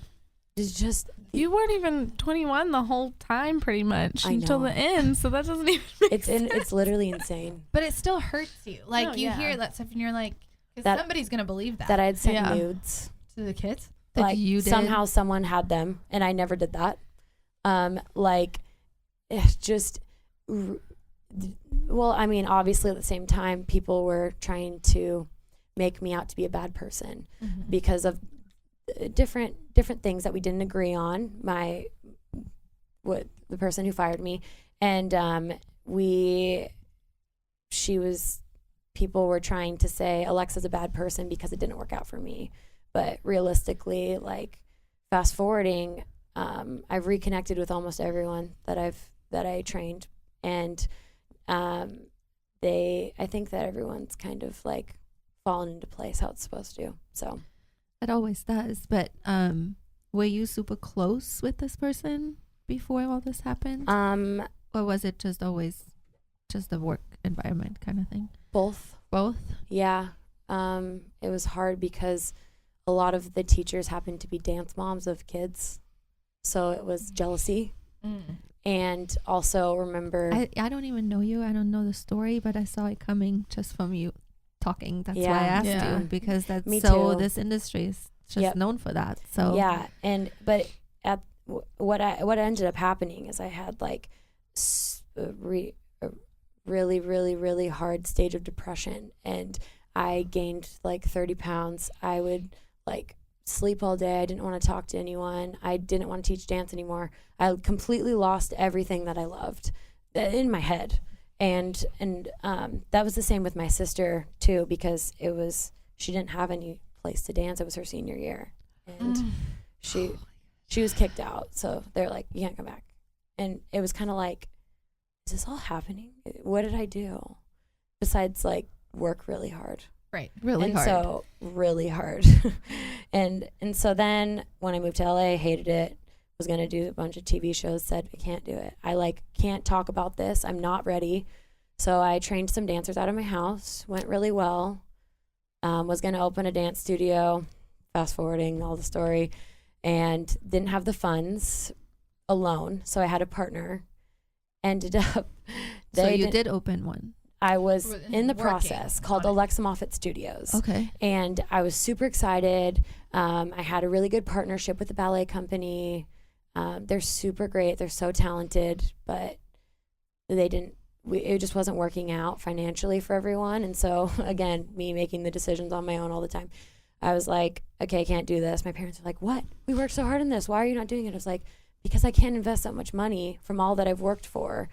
It's just, you weren't even 21 the whole time, pretty much, until the end. So that doesn't even make sense. It's literally insane. But it still hurts you. Like, you hear that stuff and you're like, because somebody's gonna believe that. That I had sent nudes to the kids. Like, you did. Somehow someone had them, and I never did that. Like, it's just, well, I mean, obviously at the same time, people were trying to make me out to be a bad person because of different things that we didn't agree on. The person who fired me, and people were trying to say Alexa's a bad person because it didn't work out for me. But realistically, like, fast forwarding, I've reconnected with almost everyone that I trained, and I think that everyone's kind of like fallen into place how it's supposed to. So it always does. But were you super close with this person before all this happened? Or was it just always just the work environment kind of thing? Both. Yeah. It was hard because a lot of the teachers happened to be dance moms of kids, so it was jealousy. And also, remember, I don't even know you. I don't know the story, but I saw it coming just from you talking. That's why I asked you, because that's this industry is just known for that. So yeah, but what ended up happening is I had like a really, really hard stage of depression, and I gained like 30 pounds. I would like sleep all day. I didn't want to talk to anyone. I didn't want to teach dance anymore. I completely lost everything that I loved in my head. And that was the same with my sister too, because she didn't have any place to dance. It was her senior year, and she was kicked out. So they're like, you can't come back. And it was kind of like, is this all happening? What did I do besides like work really hard? Right. Really hard. So really hard. and so then when I moved to LA, I hated it. Was going to do a bunch of TV shows, said I can't do it. I like can't talk about this. I'm not ready. So I trained some dancers out of my house. Went really well. Was going to open a dance studio, fast forwarding all the story, and didn't have the funds alone. So I had a partner. Ended up. So you did open one. I was in the process, called Alexa Moffett Studios. Okay. And I was super excited. I had a really good partnership with the ballet company. They're super great. They're so talented, but it just wasn't working out financially for everyone. And so, again, me making the decisions on my own all the time. I was like, okay, I can't do this. My parents were like, what? We worked so hard on this. Why are you not doing it? I was like, because I can't invest that much money from all that I've worked for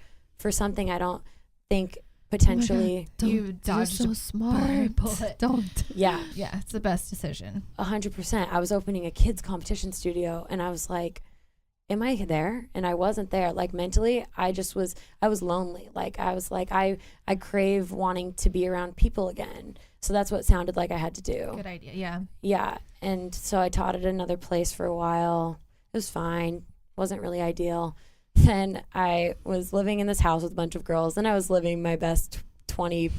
something I don't think potentially. You dodged so smart. Don't. Yeah. Yeah, it's the best decision. 100%. I was opening a kids competition studio, and I was like, am I there? And I wasn't there. Like, mentally, I was lonely. Like, I was like, I crave wanting to be around people again. So that's what it sounded like I had to do. Good idea. Yeah. Yeah. And so I taught at another place for a while. It was fine. Wasn't really ideal. Then I was living in this house with a bunch of girls, and I was living my best 20,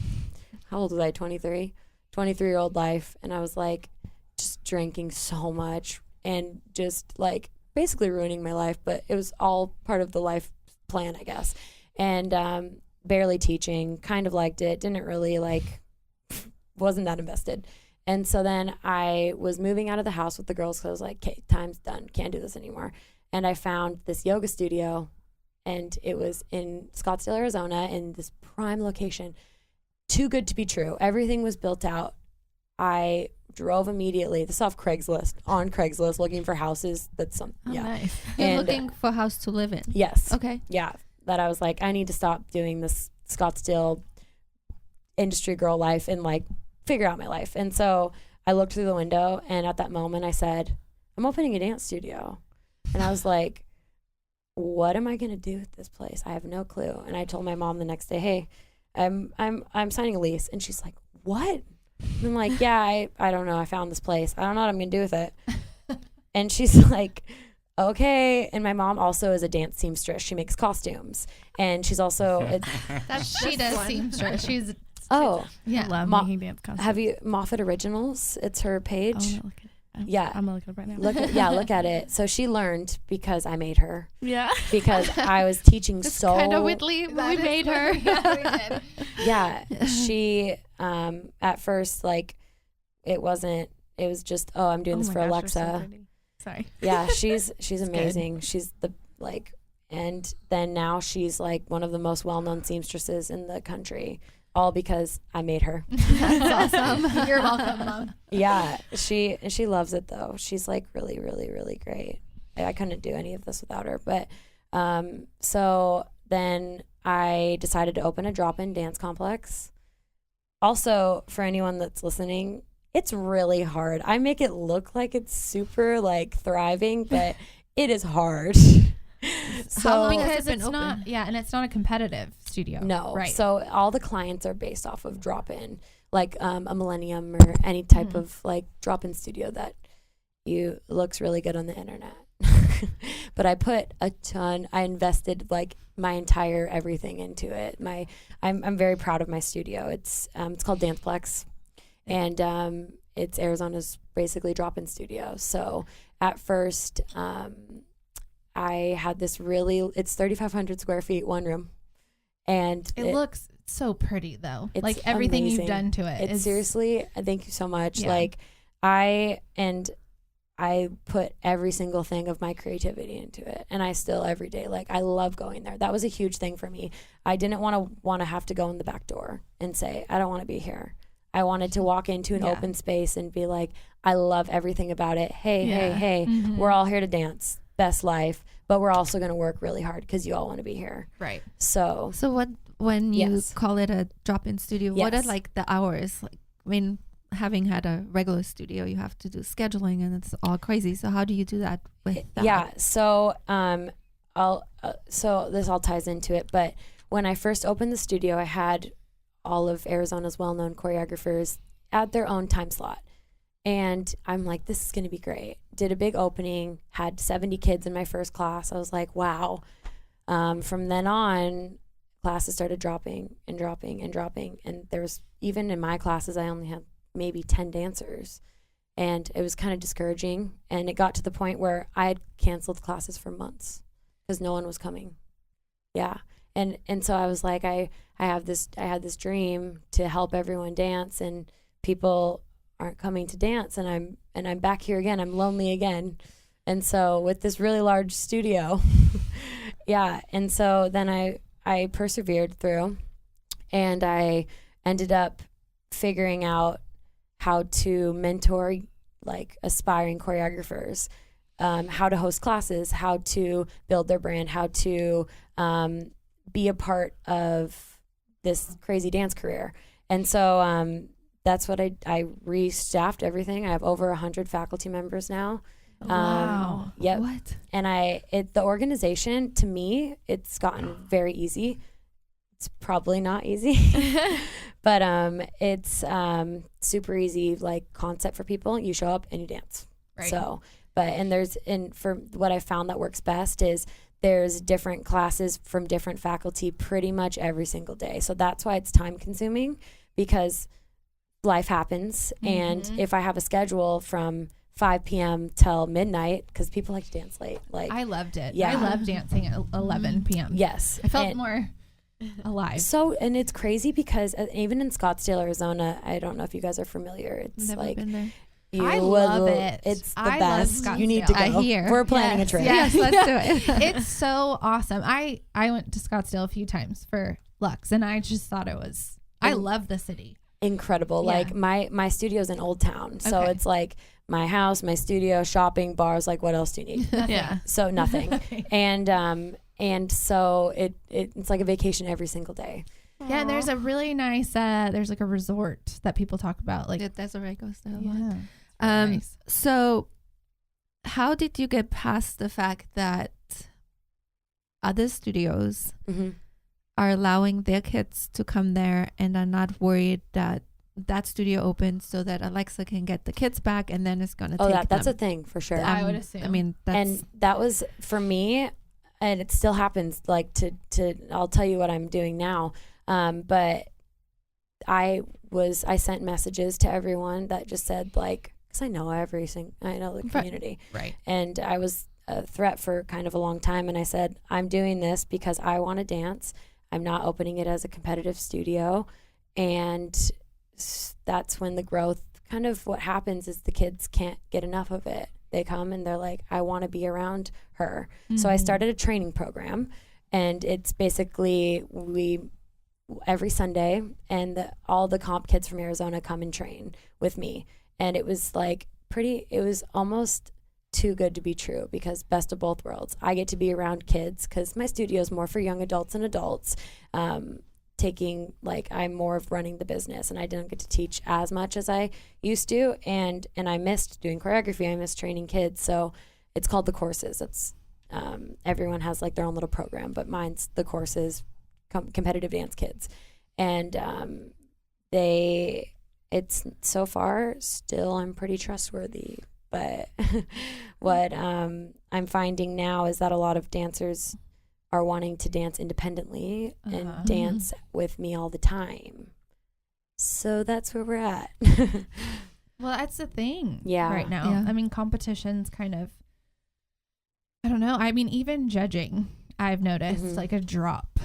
how old was I? 23-year-old life. And I was like just drinking so much and just like basically ruining my life, but it was all part of the life plan, I guess. And barely teaching, kind of liked it, didn't really like, wasn't that invested. And so then I was moving out of the house with the girls because I was like, okay, time's done, can't do this anymore. And I found this yoga studio, and it was in Scottsdale, Arizona, in this prime location. Too good to be true. Everything was built out. I drove immediately. This is off Craigslist, on Craigslist, looking for houses. That's some, yeah. Nice. You're looking for a house to live in. Yes. Okay. Yeah. That I was like, I need to stop doing this Scottsdale industry girl life and like figure out my life. And so I looked through the window, and at that moment I said, I'm opening a dance studio. And I was like, what am I going to do with this place? I have no clue. And I told my mom the next day, hey, I'm signing a lease. And she's like, what? And I'm like, yeah, I don't know. I found this place. I don't know what I'm going to do with it. And she's like, okay. And my mom also is a dance seamstress. She makes costumes. And she's also she does seamstress. She's yeah. I love making dance costumes. Have you Moffett Originals? It's her page. Oh, no, look at it. Yeah, I'm gonna look it up right now. Look at it. So she learned because I made her. Yeah, because I was teaching so kind of weirdly we made her. Yeah, we did. Yeah, she at first like it wasn't. It was just I'm doing this for Alexa. So sorry. Yeah, she's amazing. Good. She's the like, and then now she's like one of the most well-known seamstresses in the country. All because I made her. That's awesome. You're welcome, Mom. Yeah, she loves it though. She's like really, really, really great. I couldn't do any of this without her. But so then I decided to open a drop-in dance complex. Also, for anyone that's listening, it's really hard. I make it look like it's super like thriving, but it is hard. So because it's not, and it's not a competitive studio. No, right? So all the clients are based off of drop-in, like a Millennium or any type of like drop-in studio that looks really good on the internet. But I put I invested like my entire everything into it. I'm very proud of my studio. It's called Danceplex, and it's Arizona's basically drop-in studio. So at first, I had this it's 3,500 square feet, one room. And it looks so pretty though. It's like everything amazing. You've done to it. It's seriously, thank you so much. Yeah. Like I put every single thing of my creativity into it. And I still every day, like I love going there. That was a huge thing for me. I didn't want to have to go in the back door and say, I don't want to be here. I wanted to walk into an open space and be like, I love everything about it. Hey, we're all here to dance. Best life, but we're also going to work really hard because you all want to be here. Right. So when you call it a drop-in studio, what are like the hours? Like, I mean, having had a regular studio, you have to do scheduling and it's all crazy. So how do you do that with that? Yeah. So so this all ties into it. But when I first opened the studio, I had all of Arizona's well-known choreographers at their own time slot. And I'm like, this is going to be great. Did a big opening, had 70 kids in my first class. I was like, wow. From then on, classes started dropping and dropping and dropping. And there was, even in my classes, I only had maybe 10 dancers. And it was kind of discouraging. And it got to the point where I had canceled classes for months because no one was coming. Yeah. And so I was like, I had this dream to help everyone dance, and people aren't coming to dance, and I'm back here again. I'm lonely again. And so with this really large studio, yeah. And so then I persevered through, and I ended up figuring out how to mentor like aspiring choreographers, how to host classes, how to build their brand, how to be a part of this crazy dance career. And so that's what I restaffed everything. I have over 100 faculty members now. Wow. Yep. What? And the organization, to me, it's gotten very easy. It's probably not easy, but it's super easy, like concept for people. You show up and you dance. Right. So, for what I found that works best is there's different classes from different faculty pretty much every single day. So that's why it's time consuming, because life happens. And if I have a schedule from 5 p.m. till midnight, because people like to dance late. Like I loved it. Yeah. I loved dancing at 11 p.m. Yes. I felt more alive. So, and it's crazy because even in Scottsdale, Arizona, I don't know if you guys are familiar. It's Never like been there. I love it. It's the I best. love You need to go. I hear. We're planning a trip. Yes, let's do it. It's so awesome. I went to Scottsdale a few times for Lux, and I just thought it was. I love the city. Incredible. Yeah. Like my studio's in Old Town, so Okay. it's like my house, my studio, shopping, bars. Like, what else do you need? Yeah. So nothing. And so it's like a vacation every single day. Yeah, and there's a really nice. There's like a resort that people talk about. Like, That's where I go still. yeah. Nice. So how did you get past the fact that other studios are allowing their kids to come there and are not worried that that studio opens so that Alexa can get the kids back and then it's going to take them? That's a thing for sure. I would assume. I mean, And that was for me, and it still happens. Like to I'll tell you what I'm doing now. But I sent messages to everyone that just said, like, because I know the community. Right. And I was a threat for kind of a long time. And I said, I'm doing this because I want to dance. I'm not opening it as a competitive studio. And that's when the growth, kind of what happens is the kids can't get enough of it. They come and they're like, I want to be around her. So I started a training program, and it's basically every Sunday, and all the comp kids from Arizona come and train with me. And it was like it was almost too good to be true, because best of both worlds. I get to be around kids because my studio is more for young adults and adults. I'm more of running the business, and I didn't get to teach as much as I used to. And I missed doing choreography. I missed training kids. So it's called the courses. It's everyone has like their own little program, but mine's the courses, competitive dance kids. And it's so far still, I'm pretty trustworthy, but what I'm finding now is that a lot of dancers are wanting to dance independently and dance with me all the time. So that's where we're at. Well, that's the thing right now. Yeah. I mean, competition's kind of, I don't know. I mean, even judging, I've noticed like a drop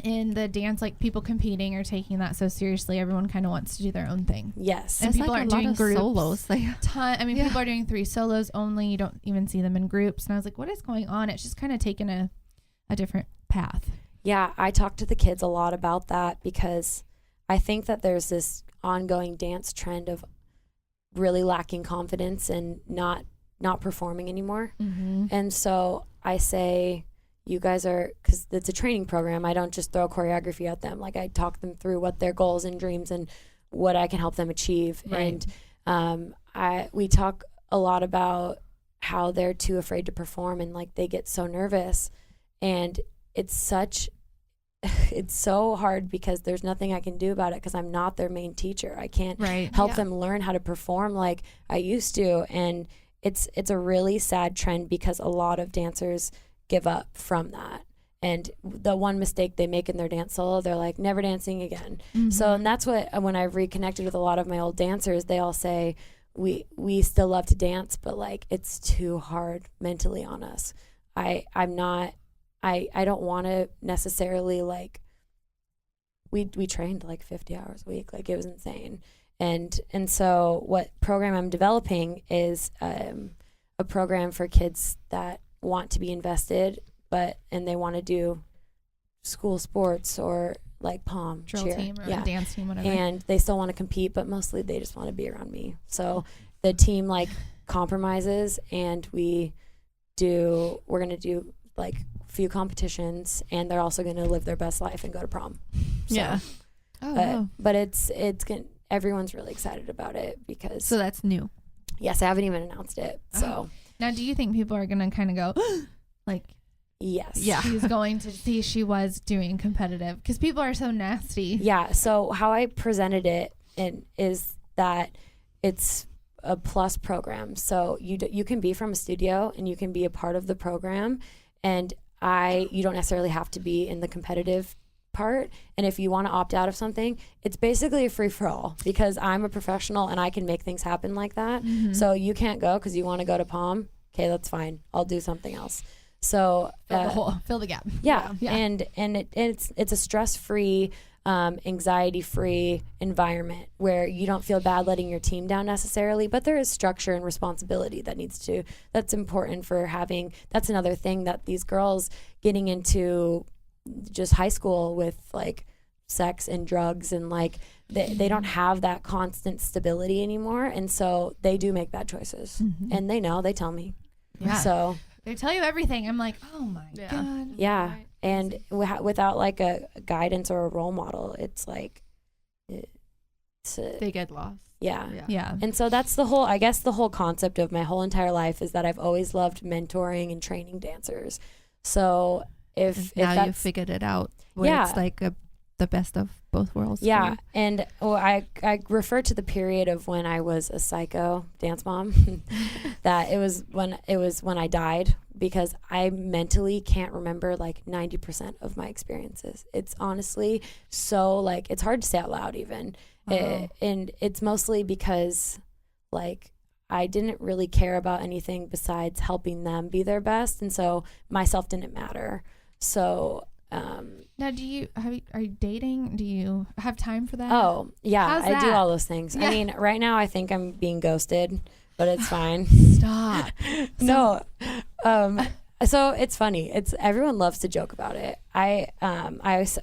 in the dance, like people competing or taking that so seriously. Everyone kind of wants to do their own thing. Yes. And people aren't doing groups. Solos. People are doing 3 solos only. You don't even see them in groups. And I was like, what is going on? It's just kind of taken a different path. Yeah, I talk to the kids a lot about that, because I think that there's this ongoing dance trend of really lacking confidence and not performing anymore. And so I say, you guys are, because it's a training program, I don't just throw choreography at them. Like, I talk them through what their goals and dreams and what I can help them achieve. Right. And we talk a lot about how they're too afraid to perform, and like they get so nervous. And it's so hard, because there's nothing I can do about it, because I'm not their main teacher. I can't help them learn how to perform like I used to. And it's a really sad trend, because a lot of dancers give up from that. And the one mistake they make in their dance solo, they're like, never dancing again. So, and that's what, when I've reconnected with a lot of my old dancers, they all say, we still love to dance, but like, it's too hard mentally on us. I don't want to necessarily, like, we trained like 50 hours a week. Like, it was insane. And so what program I'm developing is a program for kids that want to be invested, and they want to do school sports or like pom, Drill cheer, team or dance team, whatever. and they still want to compete, but mostly they just want to be around me. So the team like compromises, and we're going to do like a few competitions, and they're also going to live their best life and go to prom. So, Yeah. but it's everyone's really excited about it, because So that's new. yes, I haven't even announced it. So Now, do you think people are going to kind of go, like, yes. she's going to see she was doing competitive? Because people are so nasty. Yeah. So how I presented it is that it's a plus program. So you can be from a studio, and you can be a part of the program, and you don't necessarily have to be in the competitive part. And if you want to opt out of something, it's basically a free for all because I'm a professional and I can make things happen like that. So you can't go because you want to go to Palm. Okay, that's fine. I'll do something else. So fill the gap. Yeah. And it's a stress-free, anxiety-free environment where you don't feel bad letting your team down necessarily, but there is structure and responsibility that's important for having. That's another thing that these girls getting into just high school with like sex and drugs and like they don't have that constant stability anymore, and so they do make bad choices, and they tell me. So they tell you everything. I'm like, oh my god. Yeah. Right. And without like a guidance or a role model, it's like they get lost. Yeah. And so that's the whole concept of my whole entire life is that I've always loved mentoring and training dancers. So if now you figured it out, it's like the best of both worlds. Yeah. And I refer to the period of when I was a psycho dance mom that it was when I died, because I mentally can't remember like 90% of my experiences. It's honestly so like it's hard to say out loud even. And it's mostly because like I didn't really care about anything besides helping them be their best, and so myself didn't matter. So now are you dating? Do you have time for that? Oh yeah, I do all those things. I mean, right now I think I'm being ghosted, but it's fine. Stop. No. So it's funny. Everyone loves to joke about it. I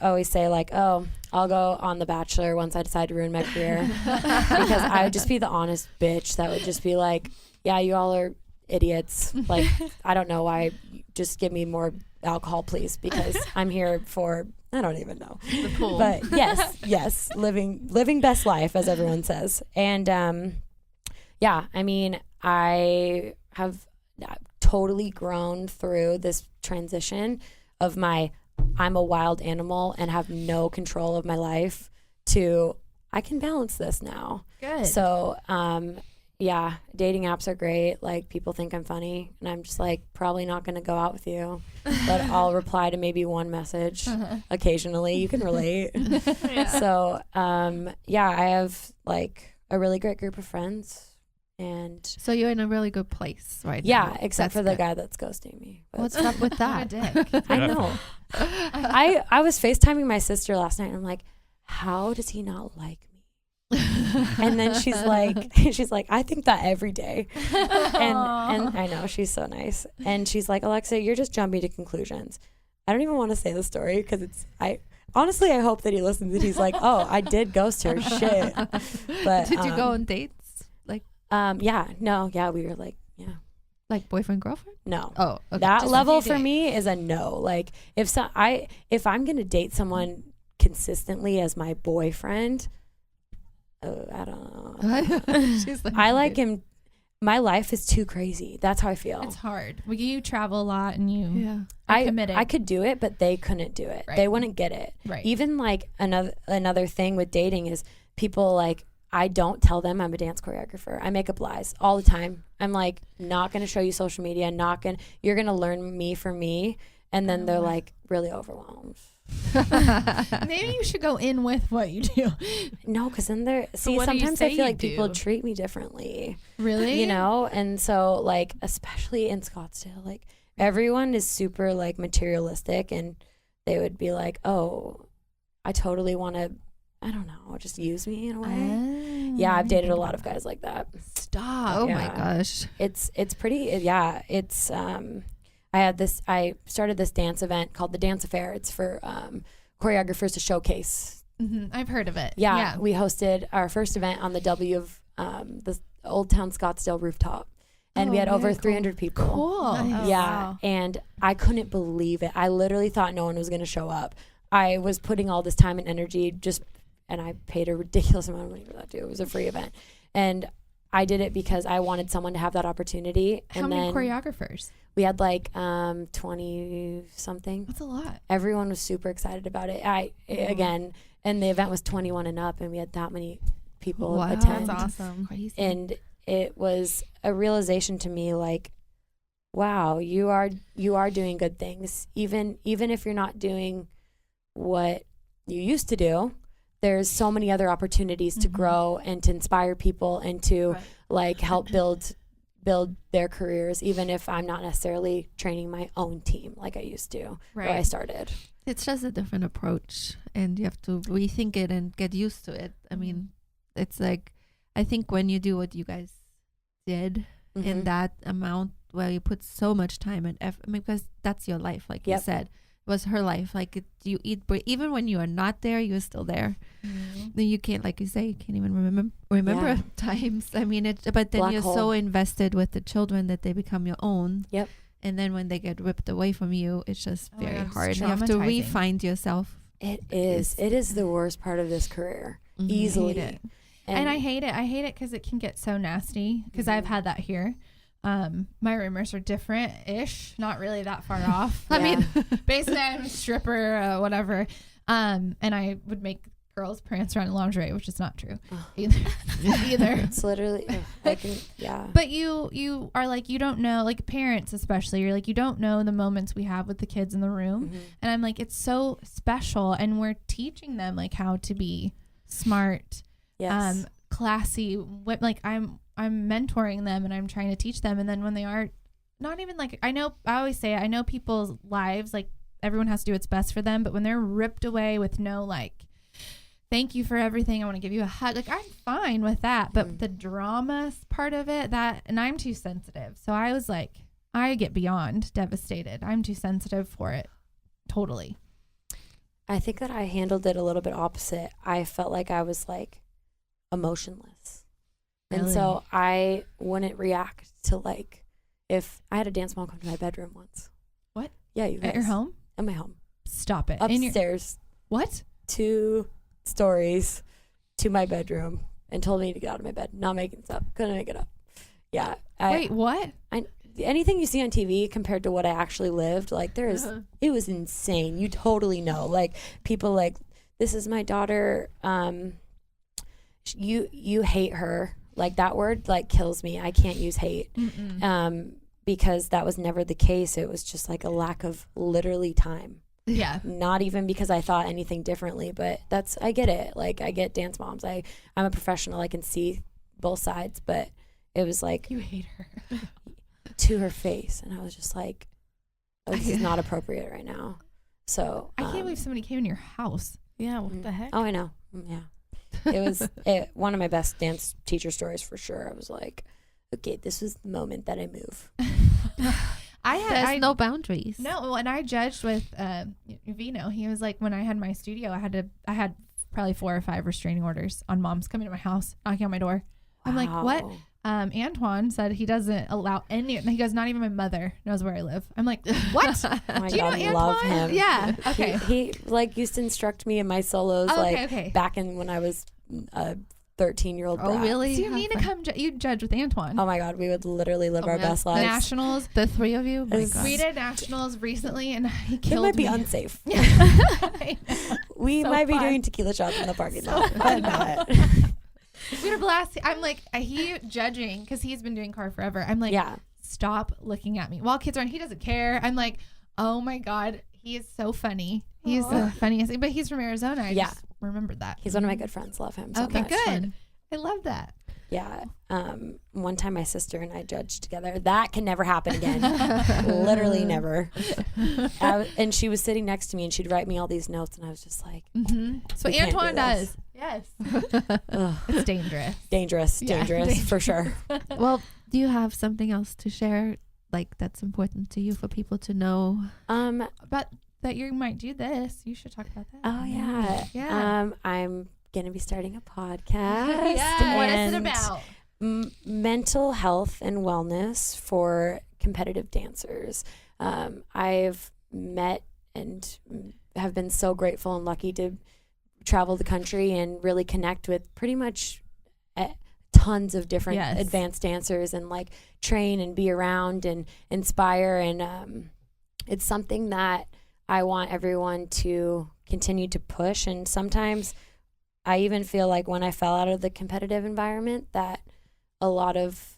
always say like, oh, I'll go on The Bachelor once I decide to ruin my career, because I would just be the honest bitch that would just be like, yeah, you all are idiots. Like, I don't know why. Just give me more alcohol, please, because I'm here for, I don't even know. The pool. But yes, living best life, as everyone says. And yeah, I mean, I have totally grown through this transition of I'm a wild animal and have no control of my life to I can balance this now. Good. So yeah, dating apps are great. Like, people think I'm funny, and I'm just like, probably not going to go out with you, but I'll reply to maybe one message occasionally. You can relate. So yeah, I have like a really great group of friends. And so you're in a really good place right now. Yeah, except for the guy that's ghosting me. But what's up with that? I know. I was FaceTiming my sister last night, and I'm like, how does he not like me? And then she's like, I think that every day. And I know, she's so nice. And she's like, Alexa, you're just jumping to conclusions. I don't even want to say the story because honestly, I hope that he listens and he's like, oh, I did ghost her. Shit. But did you go on dates? We were like, like boyfriend girlfriend? No. Oh, okay. That just level for me is a no. Like, if I'm gonna date someone consistently as my boyfriend, I don't know. She's like, I like him. My life is too crazy. That's how I feel. It's hard. Well, you travel a lot and you are committed. I could do it, but they couldn't do it. Right. They wouldn't get it. Right. Even like another thing with dating is people like, I don't tell them I'm a dance choreographer. I make up lies all the time. I'm like, not going to show you social media, you're going to learn me for me. And then they're like really overwhelmed. Maybe you should go in with what you do. No, because then sometimes I feel like people treat me differently. Really? You know? And so like, especially in Scottsdale, like everyone is super like materialistic, and they would be like, oh, I totally want to, I don't know, just use me in a way. Yeah, I've dated a lot of guys like that. Stop. Oh my gosh. It's pretty, it's, I started this dance event called the Dance Affair. It's for choreographers to showcase. Mm-hmm. I've heard of it. Yeah, we hosted our first event on the W of the Old Town Scottsdale rooftop. And we had over 300 people. Cool. Nice. Yeah, and I couldn't believe it. I literally thought no one was going to show up. I was putting all this time and energy and I paid a ridiculous amount of money for that too. It was a free event. And I did it because I wanted someone to have that opportunity. How many choreographers? We had like 20 something. That's a lot. Everyone was super excited about it. Again, and the event was 21 and up, and we had that many people attend. That's awesome. Crazy. And it was a realization to me like, wow, you are doing good things. Even if you're not doing what you used to do, there's so many other opportunities to grow and to inspire people and to like help build their careers, even if I'm not necessarily training my own team like I used to where I started. It's just a different approach, and you have to rethink it and get used to it. I mean, it's like, I think when you do what you guys did in that amount where you put so much time and effort, I mean, because that's your life, like you said. Was her life, like you eat, even when you are not there, you're still there. Then you can't, like you say, you can't even remember times. I mean, but then you're so invested with the children that they become your own. And then when they get ripped away from you, it's just very hard. You have to re-find yourself. It is the worst part of this career, easily. I hate it. And I hate it because it can get so nasty, because I've had that here. My rumors are different-ish, not really that far off. I mean, basically I'm a stripper, whatever. And I would make girls prance around in lingerie, which is not true either. It's literally, But you are like, you don't know, like parents especially, you're like, you don't know the moments we have with the kids in the room. And I'm like, it's so special. And we're teaching them like how to be smart, classy. Like I'm mentoring them and I'm trying to teach them. And then when they are not even like, I always say, I know people's lives, like everyone has to do what's best for them. But when they're ripped away with no, like, thank you for everything, I want to give you a hug, like I'm fine with that. But the drama part of it, and I'm too sensitive. So I was like, I get beyond devastated. I'm too sensitive for it. Totally. I think that I handled it a little bit opposite. I felt like I was like emotionless. Really? And so I wouldn't react to, like, if I had a dance mom come to my bedroom once. What? Yeah, you guys. At your home? At my home. Stop it. Upstairs. What? 2 stories to my bedroom and told me to get out of my bed. Not making this up. Couldn't make it up. Yeah. Wait, what? Anything you see on TV compared to what I actually lived, like it was insane. You totally know. Like people like, this is my daughter. You hate her. Like that word like kills me. I can't use hate. Because that was never the case. It was just like a lack of literally time. Yeah. Not even because I thought anything differently, but I get it. Like I get dance moms. I'm a professional. I can see both sides, but it was like you hate her to her face. And I was just like, oh, this is not appropriate right now. So I can't believe somebody came in your house. Yeah. What the heck? Oh, I know. Yeah. It was one of my best dance teacher stories for sure. I was like, okay, this was the moment that I move. There's no boundaries. No, and I judged with Vino. He was like, when I had my studio, I had probably 4 or 5 restraining orders on moms coming to my house, knocking on my door. Wow. I'm like, what? Antoine said he doesn't allow any. He goes, not even my mother knows where I live. I'm like, what? Oh my God, I love him. Yeah. Okay. He like used to instruct me in my solos, back in when I was 13-year-old. Oh, really? So you need to come. You judge with Antoine. Oh my God, we would literally live our best lives. Nationals, the 3 of you. We did nationals recently, and he killed me. It might be unsafe. We might be doing tequila shots in the parking lot, but not. We had a blast. I'm like, he judging because he's been doing car forever. I'm like, stop looking at me while kids are on. He doesn't care. I'm like, oh my God, he is so funny. He's the funniest. But he's from Arizona. I just remembered that. He's one of my good friends. Love him so much. Okay, good. I love that. Yeah. One time my sister and I judged together. That can never happen again. Literally never. And she was sitting next to me and she'd write me all these notes and I was just like, that's what Antoine does. Yes. It's dangerous. Dangerous for sure. Well, do you have something else to share, like that's important to you for people to know? But that you might do this. You should talk about that. Oh yeah. Yeah. I'm gonna be starting a podcast. What is it about? Mental health and wellness for competitive dancers. I've met and have been so grateful and lucky to travel the country and really connect with pretty much tons of different advanced dancers and like train and be around and inspire. And it's something that I want everyone to continue to push. And sometimes I even feel like when I fell out of the competitive environment that a lot of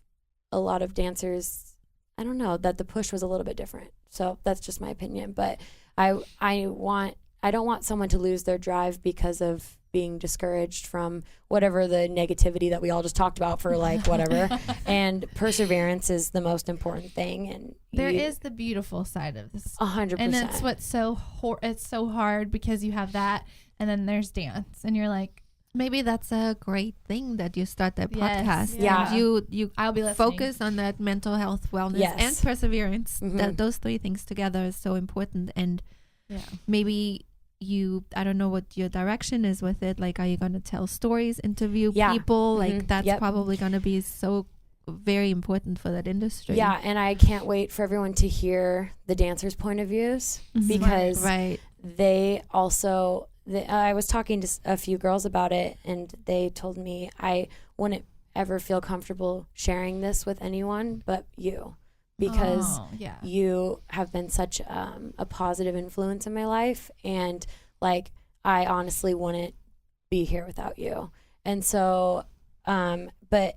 dancers, I don't know, that the push was a little bit different. So that's just my opinion. But I want don't want someone to lose their drive because of being discouraged from whatever the negativity that we all just talked about for like whatever. And perseverance is the most important thing. And there is the beautiful side of this. 100%. And it's what's it's so hard because you have that, and then there's dance, and you're like, maybe that's a great thing that you start that podcast. Yeah. I'll be focus on that mental health, wellness, and perseverance. Those three things together is so important. And maybe I don't know what your direction is with it. Like, are you going to tell stories, interview people? Like, that's probably going to be so very important for that industry. Yeah, and I can't wait for everyone to hear the dancers' point of views because they also, I was talking to a few girls about it, and they told me I wouldn't ever feel comfortable sharing this with anyone but you. Because you have been such a positive influence in my life, and like I honestly wouldn't be here without you. And so, but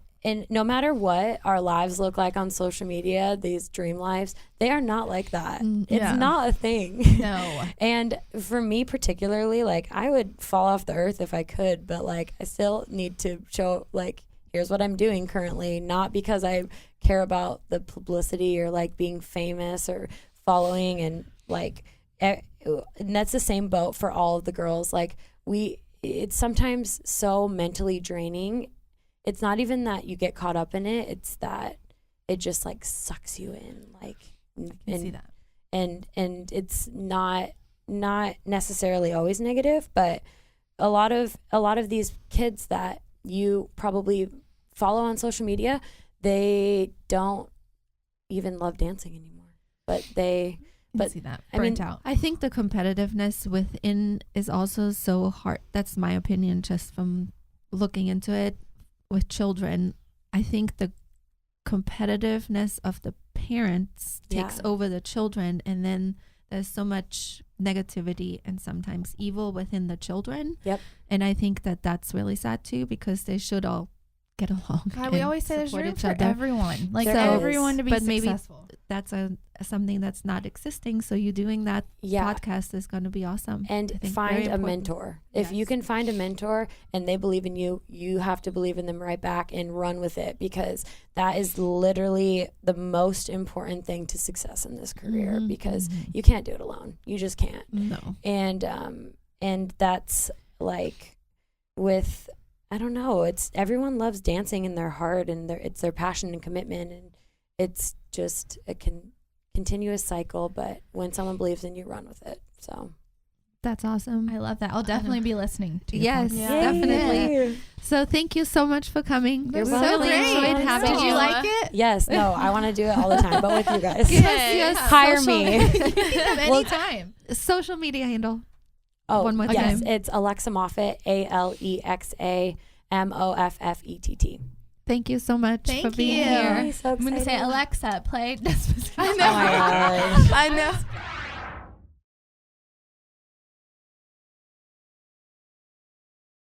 no matter what our lives look like on social media, these dream lives, they are not like that. It's not a thing. No. And for me particularly, like I would fall off the earth if I could, but like I still need to show like, here's what I'm doing currently, not because I care about the publicity or like being famous or following, and like and that's the same boat for all of the girls. Like it's sometimes so mentally draining. It's not even that you get caught up in it, it's that it just like sucks you in, like I can see that. And it's not necessarily always negative, but a lot of these kids that you probably follow on social media, they don't even love dancing anymore. But see that burnt out. I think the competitiveness within is also so hard. That's my opinion, just from looking into it with children. I think the competitiveness of the parents takes over the children, and then there's so much negativity and sometimes evil within the children. Yep. And I think that that's really sad too, because they should all get along. God, we always say there's room for other. Everyone. Like there everyone is. to be but successful. Maybe that's something that's not existing. So you doing that podcast is going to be awesome. And find a mentor. If you can find a mentor and they believe in you, you have to believe in them right back and run with it, because that is literally the most important thing to success in this career, because you can't do it alone. You just can't. No. And that's like with, I don't know, it's everyone loves dancing in their heart, and it's their passion and commitment, and it's just a continuous cycle. But when someone believes in you, run with it. So that's awesome. I love that. I'll definitely be listening to your podcast. Definitely. So thank you so much for coming. You're really enjoyed having you. Did you like it? Yes. No, I want to do it all the time, but with you guys. Yes. Hire me. Anytime. Social media handle. Oh, one more yes, time. it's Alexa Moffett, AlexaMoffett. Thank you so much for being here. So I'm going to say, Alexa, play Despacito. I know. Oh my gosh. I know.